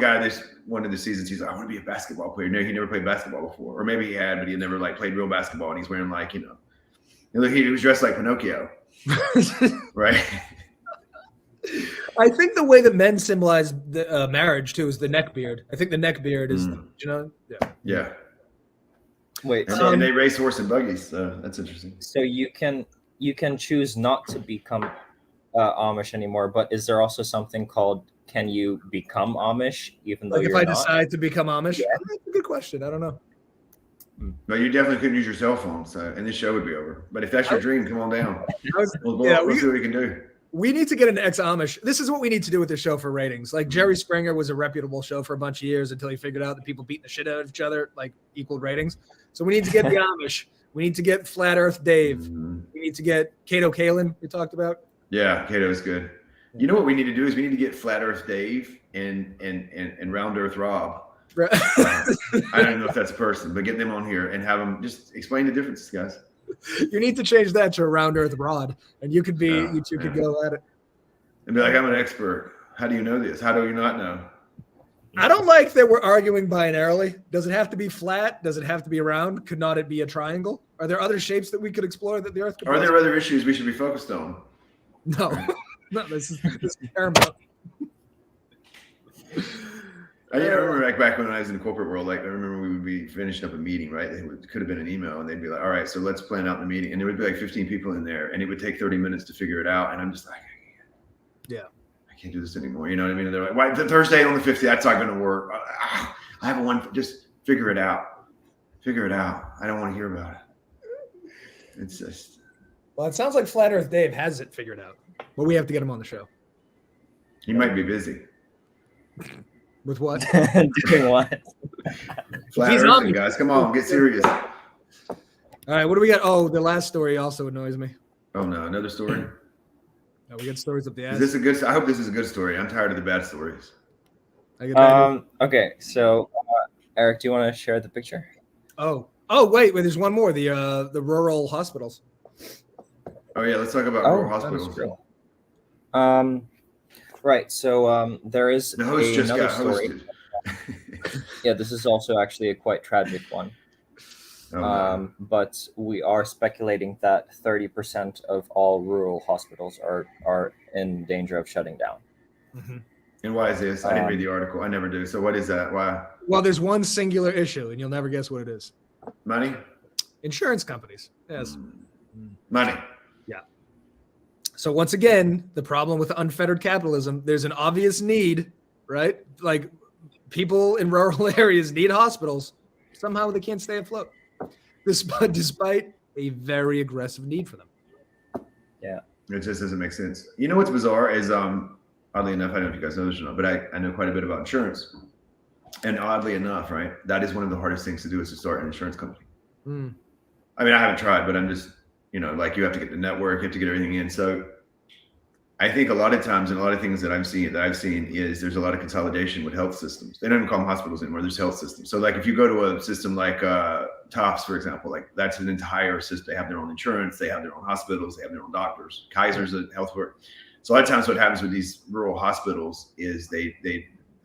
of the seasons, he's like, I want to be a basketball player. No, he never played basketball before, or maybe he had, but he never like played real basketball. And he's wearing like, he was dressed like Pinocchio, right? I think the way that men symbolize the marriage too is the neck beard. I think the neck beard is, Yeah. Wait, And they race horse and buggies. So that's interesting. so you can choose not to become Amish anymore, but is there also something called can you become Amish even though Like if you're I not? decide to become Amish? Yeah. That's a good question. I don't know. No, you definitely couldn't use your cell phone, and this show would be over. But if that's your dream, come on down. We'll see what we can do. We need to get an ex-Amish. This is what we need to do with this show for ratings. Like Jerry Springer was a reputable show for a bunch of years until he figured out that people beating the shit out of each other like equaled ratings. So we need to get the Amish. We need to get Flat Earth Dave. Mm-hmm. We need to get Kato Kalin we talked about. Yeah, Kato's good. You know what we need to do is we need to get Flat Earth Dave and Round Earth Rob. I don't know if that's a person, but get them on here and have them just explain the differences, guys. You need to change that to a Round Earth Rod, and you could be you two could go at it. And be like, I'm an expert. How do you know this? How do you not know? I don't like that we're arguing binarily. Does it have to be flat? Does it have to be round? Could not it be a triangle? Are there other shapes that we could explore that the Earth could Are there other issues we should be focused on? No. No, this is paramount. I remember back when I was in the corporate world, like I remember we would be finishing up a meeting, right? It could have been an email and they'd be like, all right, so let's plan out the meeting. And there would be like 15 people in there and it would take 30 minutes to figure it out. And I'm just like, I can't do this anymore. You know what I mean? And they're like, why the Thursday on the 50th, that's not going to work. I have one, just figure it out. Figure it out. I don't want to hear about it. It's just. Well, it sounds like Flat Earth Dave has it figured out, but we have to get him on the show. He might be busy. With what? Doing what? Flat Earthing, guys. Come on, get serious. All right, what do we got? Oh, the last story also annoys me. Oh no, another story. No, we got stories up the ass. Is this a good? I hope this is a good story. I'm tired of the bad stories. Okay, so Eric, do you want to share the picture? Oh, wait, there's one more. The rural hospitals. Oh yeah, let's talk about rural hospitals. Right. So there is the host just another got story. Hosted. Yeah, this is also actually a quite tragic one. Oh, no. But we are speculating that 30% of all rural hospitals are in danger of shutting down. Mm-hmm. And why is this? I didn't read the article. I never do. So what is that? Why? Well, there's one singular issue, and you'll never guess what it is. Money? Insurance companies. Yes. Money. Yeah. So once again, the problem with unfettered capitalism, there's an obvious need, right? Like people in rural areas need hospitals. Somehow they can't stay afloat, despite a very aggressive need for them. Yeah. It just doesn't make sense. You know what's bizarre is, oddly enough, I don't know if you guys know this or not, but I know quite a bit about insurance. And oddly enough, right, that is one of the hardest things to do is to start an insurance company. Mm. I mean, I haven't tried, but I'm just, like you have to get the network, you have to get everything in. So I think a lot of times and a lot of things that I've seen is there's a lot of consolidation with health systems. They don't even call them hospitals anymore. There's health systems. So like if you go to a system like Tufts, for example, like that's an entire system. They have their own insurance. They have their own hospitals. They have their own doctors. Kaiser's a health work. So a lot of times what happens with these rural hospitals is they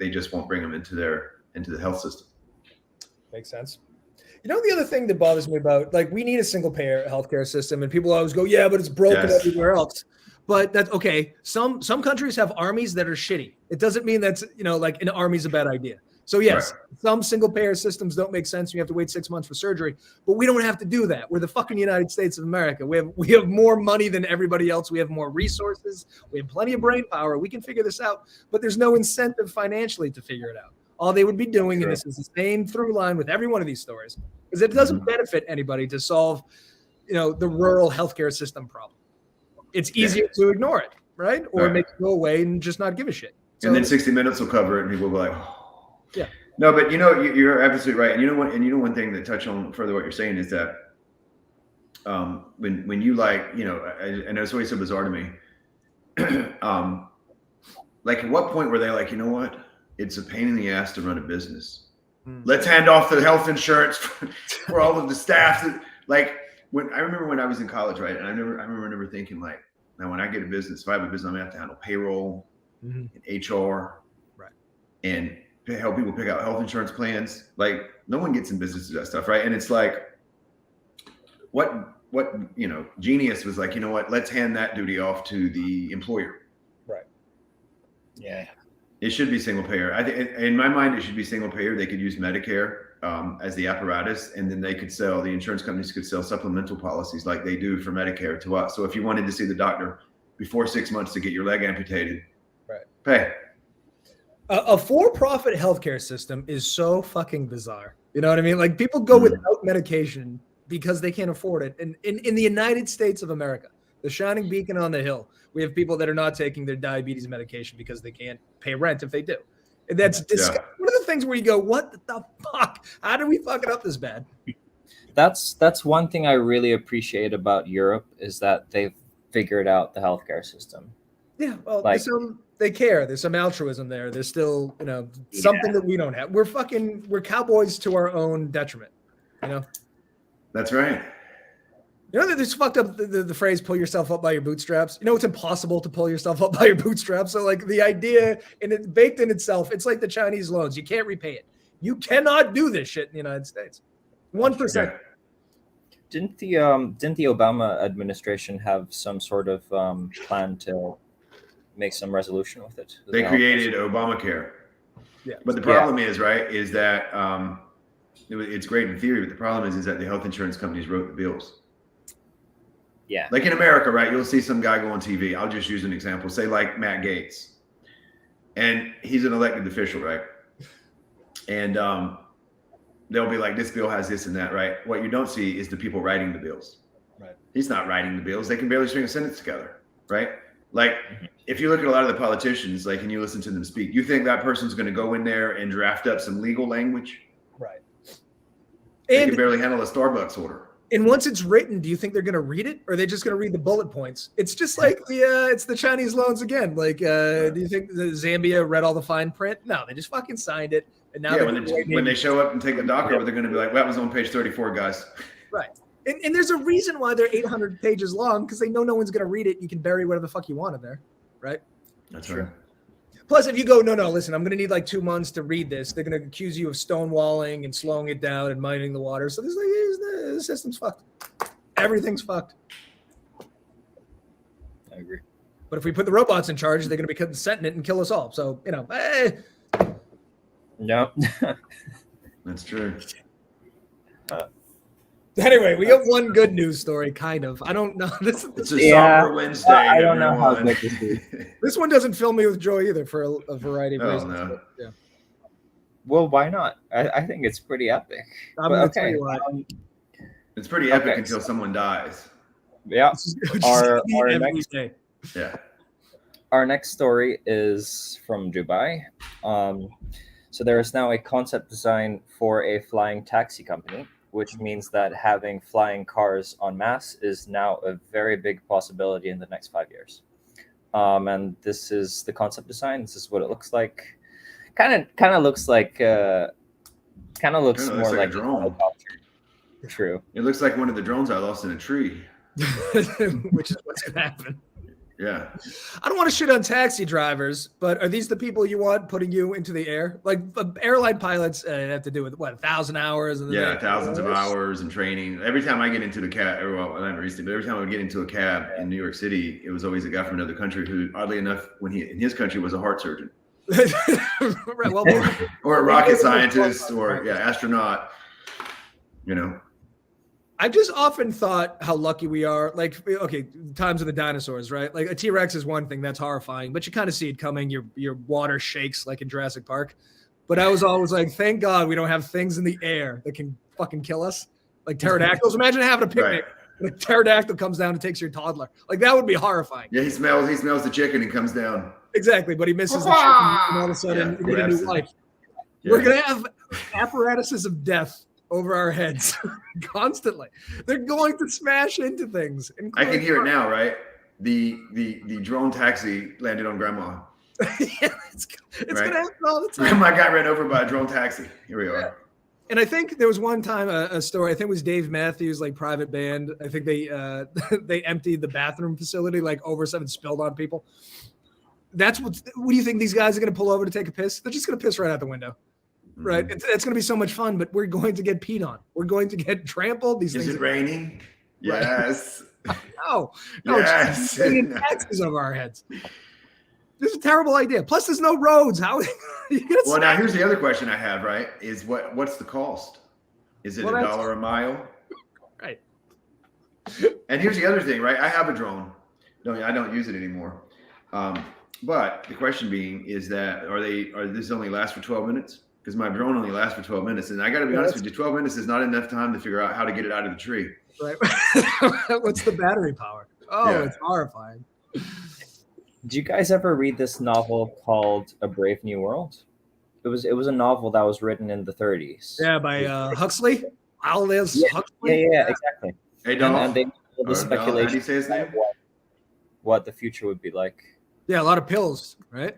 just won't bring them into the health system. Makes sense. The other thing that bothers me about, like, we need a single payer healthcare system, and people always go, yeah, but it's broken everywhere else. But that's okay. Some countries have armies that are shitty. It doesn't mean that's, like an army's a bad idea. So yes, right. Some single payer systems don't make sense. You have to wait 6 months for surgery, but we don't have to do that. We're the fucking United States of America. We have more money than everybody else. We have more resources. We have plenty of brain power. We can figure this out, but there's no incentive financially to figure it out. All they would be doing, and this is the same through line with every one of these stories, is it doesn't benefit anybody to solve, the rural healthcare system problem. It's easier to ignore it, right? Or make it go away and just not give a shit. So, and then 60 Minutes will cover it, and people will be like, oh. Yeah. No, but you're absolutely right. And one thing that touch on further what you're saying is that when you I know it's always so bizarre to me. like at what point were they like, you know what? It's a pain in the ass to run a business. Hmm. Let's hand off the health insurance for all of the staff. Like when I remember when I was in college, right? And I remember thinking like, now when I get a business, if I have a business, I'm gonna have to handle payroll and HR, right, and help people pick out health insurance plans. Like no one gets in business to do that stuff, right? And it's like, what genius was like, you know what? Let's hand that duty off to the employer. right. Yeah. It should be single payer. I think, in my mind, it should be single payer. They could use Medicare as the apparatus, and then the insurance companies could sell supplemental policies like they do for Medicare to us. So if you wanted to see the doctor before 6 months to get your leg amputated, right, pay. A for-profit healthcare system is so fucking bizarre. You know what I mean? Like people go without medication because they can't afford it. And in the United States of America, the shining beacon on the hill, we have people that are not taking their diabetes medication because they can't pay rent if they do. And that's one of the things where you go, what the fuck? How did we fuck it up this bad? That's one thing I really appreciate about Europe is that they've figured out the healthcare system. Yeah, well, they care. There's some altruism there. There's still, something that we don't have. We're cowboys to our own detriment. That's right. This fucked up the phrase "pull yourself up by your bootstraps." It's impossible to pull yourself up by your bootstraps. So like the idea, and it's baked in itself. It's like the Chinese loans. You can't repay it. You cannot do this shit in the United States. 1%. Didn't the Obama administration have some sort of plan to make some resolution with it? They created Obamacare. Yeah. But the problem is that it's great in theory, but the problem is that the health insurance companies wrote the bills. Yeah. Like in America, right? You'll see some guy go on TV. I'll just use an example. Say like Matt Gaetz. And he's an elected official, right? And they'll be like, this bill has this and that, right? What you don't see is the people writing the bills. Right. He's not writing the bills. They can barely string a sentence together, right? Like if you look at a lot of the politicians, like, and you listen to them speak, you think that person's going to go in there and draft up some legal language? Right. They can barely handle a Starbucks order. And once it's written, do you think they're going to read it, or are they just going to read the bullet points? It's just like it's the Chinese loans again. Like, do you think the Zambia read all the fine print? No, they just fucking signed it. And now when they show up and take the doc over, they're going to be like, well, that was on page 34, guys. Right. And there's a reason why they're 800 pages long, because they know no one's going to read it. You can bury whatever the fuck you want in there, right? That's true. Plus, if you go, no, listen, I'm going to need like 2 months to read this. They're going to accuse you of stonewalling and slowing it down and mining the water. So the system's fucked. Everything's fucked. I agree. But if we put the robots in charge, they're going to be sentient and kill us all. So, No. That's true. Anyway, we got one good news story, kind of. I don't know. It's a somber Wednesday. I don't know how good this is. This one doesn't fill me with joy either for a variety of reasons. No. But, yeah. Well, why not? I think it's pretty epic. Okay. It's pretty epic until someone dies. Yeah. Our next day. Yeah. Our next story is from Dubai. So there is now a concept design for a flying taxi company, which means that having flying cars en masse is now a very big possibility in the next 5 years. And this is the concept design. This is what it looks like. Kind of looks like more like a drone. True. It looks like one of the drones I lost in a tree. Which is what's going to happen. Yeah. I don't want to shit on taxi drivers, but are these the people you want putting you into the air? Like airline pilots have to do with 1,000 hours? And thousands of hours and training. Every time I get into the cab, every time I would get into a cab in New York City, it was always a guy from another country who, oddly enough, when he in his country was a heart surgeon. Right, well, or a rocket scientist or astronaut. I've just often thought how lucky we are. Like, okay, times of the dinosaurs, right? Like a T-Rex is one thing that's horrifying, but you kind of see it coming. Your water shakes like in Jurassic Park. But I was always like, thank God we don't have things in the air that can fucking kill us. Like pterodactyls. Imagine having a picnic. Right. A pterodactyl comes down and takes your toddler. Like that would be horrifying. Yeah, he smells the chicken and comes down. Exactly, but he misses the chicken and all of a sudden we get a new life. Yeah. We're gonna have apparatuses of death over our heads constantly. They're going to smash into things. I can hear it now, right? the drone taxi landed on Grandma. Yeah, it's Right. gonna happen all the time. Grandma got ran over by a drone taxi. Here we are. And I think there was one time a story. I think it was Dave Matthews, like private band. I think they they emptied the bathroom facility, like over something spilled on people. That's what do you think these guys are going to pull over to take a piss? They're just going to piss right out the window, right? Mhm. It's going to be so much fun, but we're going to get peed on. We're going to get trampled. These Is things. it raining? Right. Yes. No, Yes. it's taxes over our heads. This is a terrible idea. Plus, there's no roads. How? Well, now here's the other question I have. Right? Is what's the cost? Is it $1 a mile? Right. And here's the other thing. Right? I have a drone. No, I don't use it anymore. But the question being is that are this only lasts for 12 minutes? Because my drone only lasts for 12 minutes, and I got to be honest with you, 12 minutes is not enough time to figure out how to get it out of the tree. Right. What's the battery power? Oh, Yeah. It's horrifying. Do you guys ever read this novel called A Brave New World? It was a novel that was written in the 30s. Yeah, by Huxley. Aldous Yeah, Huxley. yeah, exactly. Hey, Don. And they the How do speculation you say his name? about what the future would be like. Yeah, a lot of pills, right?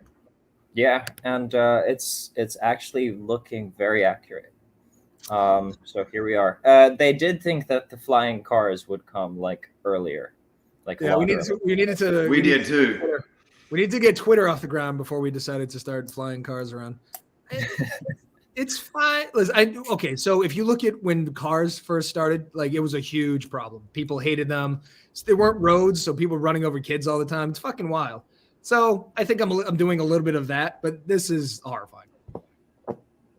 Yeah, and it's actually looking very accurate. So here we are. They did think that the flying cars would come like earlier, like Yeah, we needed to. We did too. Twitter. We need to get Twitter off the ground before we decided to start flying cars around. It's fine. Listen, okay, so if you look at when cars first started, like it was a huge problem. People hated them. There weren't roads, so people were running over kids all the time. It's fucking wild. So I think I'm doing a little bit of that, but this is horrifying.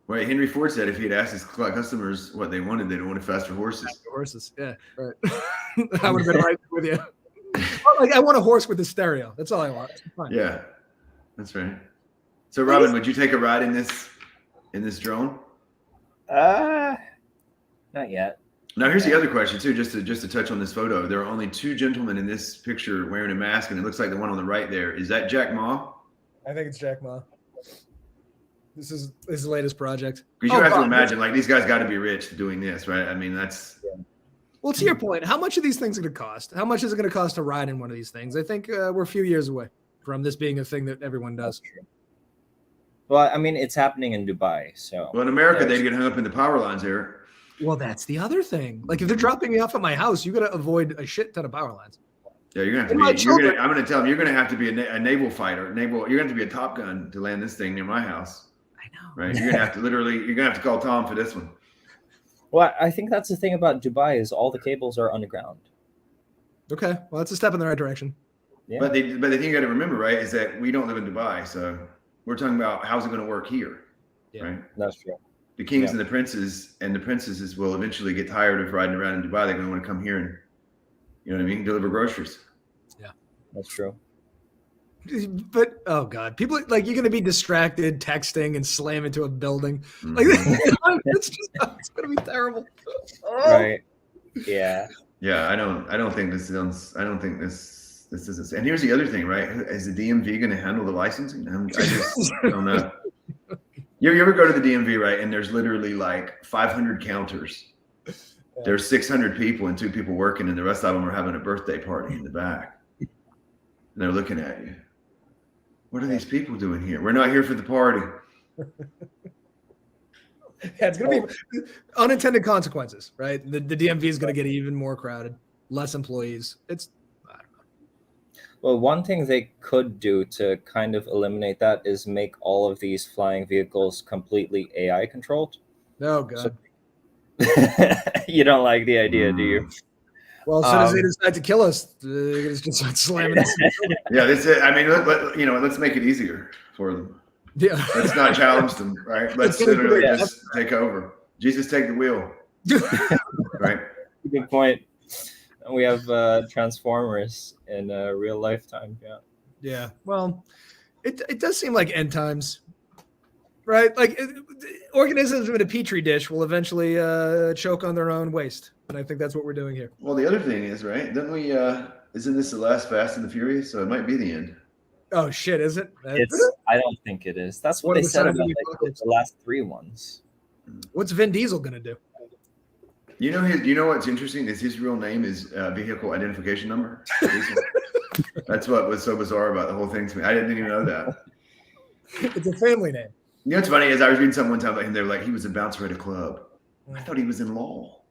Right. Henry Ford said if he had asked his customers what they wanted, they wanted faster horses. Horses, yeah, right. I would have been right with you. Like I want a horse with a stereo. That's all I want. It's fine. Yeah, that's right. So, Robin, would you take a ride in this drone? Not yet. Now, here's the other question too. Just to touch on this photo, there are only two gentlemen in this picture wearing a mask, and it looks like the one on the right there. Is that Jack Ma? I think it's Jack Ma. This is his latest project. Because you have to imagine, like these guys got to be rich doing this, right? I mean, that's. Well, to your point, how much are these things going to cost? How much is it going to cost to ride in one of these things? I think we're a few years away from this being a thing that everyone does. Well, I mean, it's happening in Dubai, so. Well, in America, they'd get hung up in the power lines there. Well, that's the other thing. Like, if they're dropping me off at my house, you got to avoid a shit ton of power lines. Yeah, you're gonna have to be. I'm gonna tell them you're gonna have to be a naval fighter. You're gonna have to be a Top Gun to land this thing near my house. I know. Right? You're gonna have to you're gonna have to call Tom for this one. Well, I think that's the thing about Dubai is all the cables are underground. Okay, well, that's a step in the right direction. Yeah. But the thing you got to remember, right, is that we don't live in Dubai, so we're talking about how's it going to work here, right? That's true. The kings and the princesses will eventually get tired of riding around in Dubai. They're going to want to come here and, you know what I mean, deliver groceries. Yeah, that's true. But oh god, people like you're gonna be distracted, texting and slam into a building. Like it's gonna be terrible. Oh. Right. Yeah. Yeah, I don't think this is. I don't think this is. And here's the other thing, right? Is the DMV going to handle the licensing? I just don't know. You ever go to the DMV, right? And there's literally like 500 counters. Yeah. There's 600 people and 2 people working, and the rest of them are having a birthday party in the back. And they're looking at you. What are these people doing here? We're not here for the party. Yeah, it's going to be unintended consequences, right? The DMV is going to get even more crowded, less employees. I don't know. Well, one thing they could do to kind of eliminate that is make all of these flying vehicles completely AI controlled. Oh, God. So, you don't like the idea, do you? Well, as soon as they decide to kill us, they're going to just start slamming us. Yeah, that's it. I mean, let's make it easier for them. Yeah. Let's not challenge them, right? Let's literally just take over. Jesus, take the wheel. Right? Good point. And we have Transformers in real lifetime. Yeah. Yeah. Well, it does seem like end times, right? Like organisms in a petri dish will eventually choke on their own waste. And I think that's what we're doing here. Well, the other thing is, right? Don't we? Isn't this the last Fast and the Furious? So it might be the end. Oh shit! Is it? I don't think it is. That's what they said about the last 3 ones. What's Vin Diesel gonna do? You know what's interesting is his real name is vehicle identification number. That's what was so bizarre about the whole thing to me. I didn't even know that. It's a family name. You know what's funny is I was reading something one time about him. They were like, he was a bouncer at a club. I thought he was in law.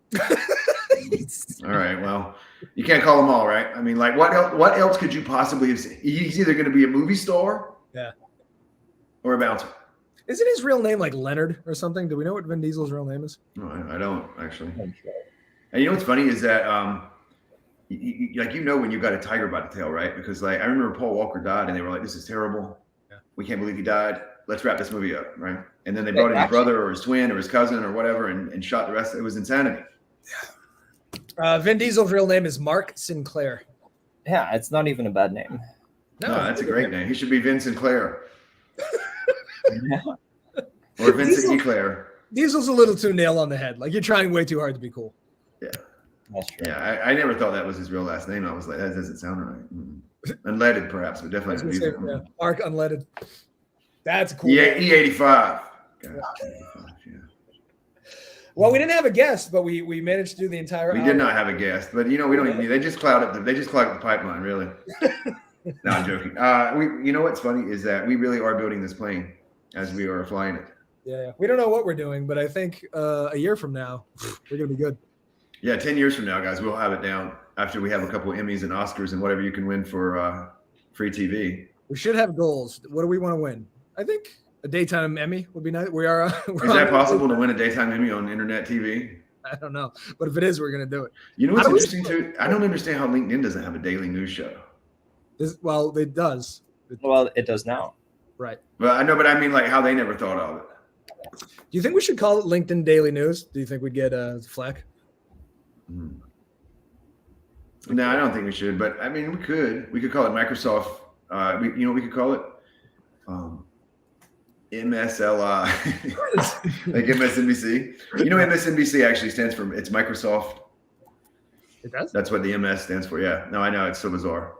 All right, well, you can't call them all, right? I mean, like, what else could you possibly have seen? He's either going to be a movie star, or a bouncer. Isn't his real name like Leonard or something? Do we know what Vin Diesel's real name is? No, I don't actually. And you know what's funny is that, when you've got a tiger by the tail, right? Because like I remember Paul Walker died, and they were like, "This is terrible. Yeah. We can't believe he died. Let's wrap this movie up," right? And then they brought in his brother or his twin or his cousin or whatever, and shot the rest. It was insanity. Vin Diesel's real name is Mark Sinclair. Yeah, it's not even a bad name. No, that's a great name. He should be Vin Sinclair. Or Vincent Eclair. Diesel's a little too nail on the head. Like, you're trying way too hard to be cool. Yeah. That's true. Yeah, I never thought that was his real last name. I was like, that doesn't sound right. Unleaded, perhaps, but definitely. Mark Unleaded. That's cool. Yeah, E85. God, yeah. Well, we didn't have a guest, but we managed to do the entire We hour. did not have a guest, but we don't even need. They just clogged the pipeline, really. No, I'm joking. You know what's funny is that we really are building this plane as we are flying it. Yeah. We don't know what we're doing, but I think a year from now, we're gonna be good. Yeah, 10 years from now, guys, we'll have it down after we have a couple of Emmys and Oscars and whatever you can win for free TV. We should have goals. What do we want to win? I think a daytime Emmy would be nice. We are. Is that possible to win a daytime Emmy on internet TV? I don't know, but if it is, we're gonna do it. You know what's interesting too? I don't understand how LinkedIn doesn't have a daily news show. Well, it does. Well, it does now. Right. Well, I know, but I mean, like, how they never thought of it. Do you think we should call it LinkedIn Daily News? Do you think we'd get flack? No, I don't think we should. But I mean, we could. We could call it Microsoft. We could call it MSLI, like MSNBC. You know, MSNBC actually stands for it's Microsoft. It does. That's what the MS stands for. Yeah. No, I know, it's so bizarre.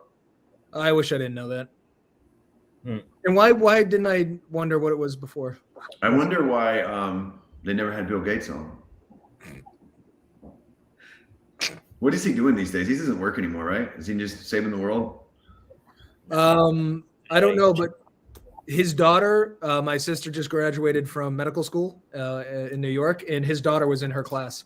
I wish I didn't know that. And why didn't I wonder what it was before? I wonder why they never had Bill Gates on. What is he doing these days? He doesn't work anymore, right? Is he just saving the world? I don't know, but his daughter, my sister just graduated from medical school in New York, and his daughter was in her class.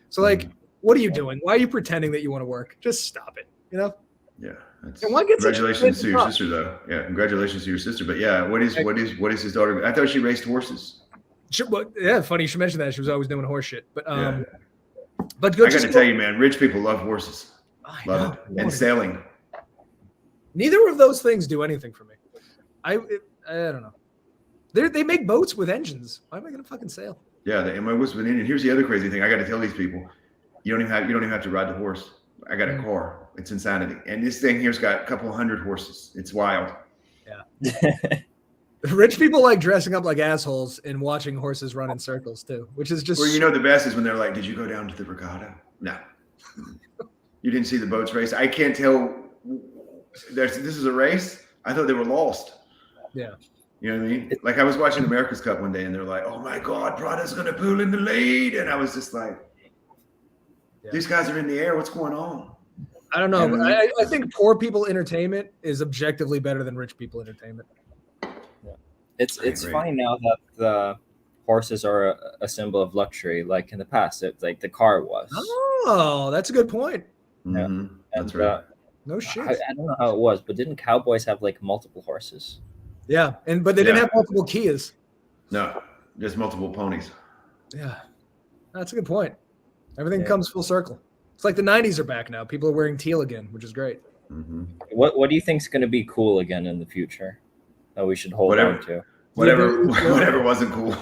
So, like, what are you doing? Why are you pretending that you want to work? Just stop it, you know? Yeah. Congratulations to your sister, though. Yeah, congratulations to your sister. But yeah, what is his daughter? I thought she raced horses. Funny you should mention that. She was always doing horse shit. But yeah. But good. I got to tell you, man, rich people love horses. Love it. And sailing. Neither of those things do anything for me. I don't know. They make boats with engines. Why am I gonna fucking sail? Yeah, and here's the other crazy thing. I got to tell these people, you don't even have to ride the horse. I got a car. It's insanity. And this thing here's got a couple hundred horses. It's wild. Yeah. Rich people like dressing up like assholes and watching horses run in circles too, which is just. Well, the best is when they're like, "Did you go down to the regatta?" No. You didn't see the boats race. I can't tell. This is a race. I thought they were lost. Yeah. You know what I mean? Like I was watching America's Cup one day, and they're like, "Oh my God, Prada's gonna pull in the lead," and I was just like, "These guys are in the air. What's going on?" I don't know, but I think poor people entertainment is objectively better than rich people entertainment. Yeah. It's funny now that the horses are a symbol of luxury. Like in the past, it's like the car was. Oh, that's a good point. Yeah. Mm-hmm. That's right. No shit. I don't know how it was, but didn't cowboys have like multiple horses? Yeah, but they didn't have multiple Kias. No, just multiple ponies. Yeah, that's a good point. Everything comes full circle. It's like the 90s are back now. People are wearing teal again, which is great. Mm-hmm. What do you think is going to be cool again in the future that we should hold on to? Whatever wasn't cool.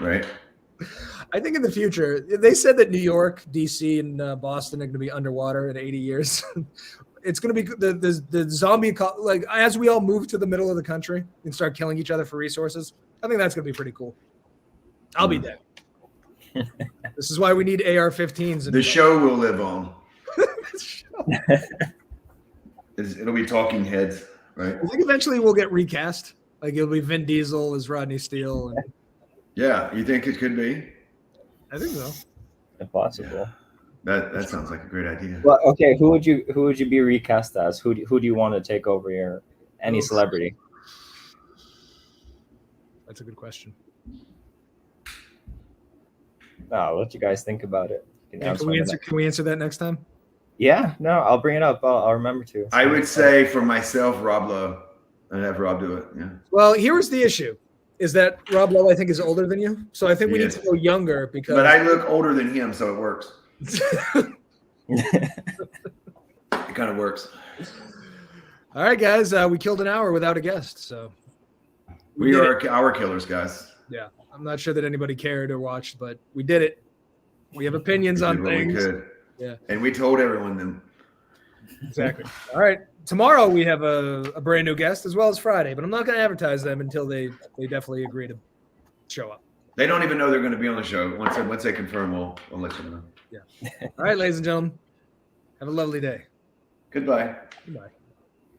Right. I think in the future, they said that New York, DC, and Boston are going to be underwater in 80 years. It's going to be the zombie, like as we all move to the middle of the country and start killing each other for resources. I think that's going to be pretty cool. I'll be there. This is why we need AR-15s. The show will live on. It'll be talking heads, right? I think eventually we'll get recast. Like it'll be Vin Diesel as Rodney Steele. Yeah, you think it could be? I think so. Impossible. That sounds like a great idea. Well, okay. Who would you be recast as? Who do you want to take over any celebrity? That's a good question. I'll let you guys think about it. Can we answer that next time? Yeah, no, I'll bring it up. I'll remember to. I would say for myself, Rob Lowe. I'd have Rob do it. Yeah. Well, here was the issue: is that Rob Lowe, I think, is older than you, so I think we need to go younger because. But I look older than him, so it works. It kind of works. All right, guys, we killed an hour without a guest, so we are hour killers, guys. Yeah, I'm not sure that anybody cared or watched, but we did it. We have opinions on things. We could. Yeah, and we told everyone then. Exactly. All right. Tomorrow we have a brand new guest as well as Friday, but I'm not going to advertise them until they definitely agree to show up. They don't even know they're going to be on the show. Once they confirm, we'll let you know. Yeah. All right, ladies and gentlemen, have a lovely day. Goodbye. Goodbye.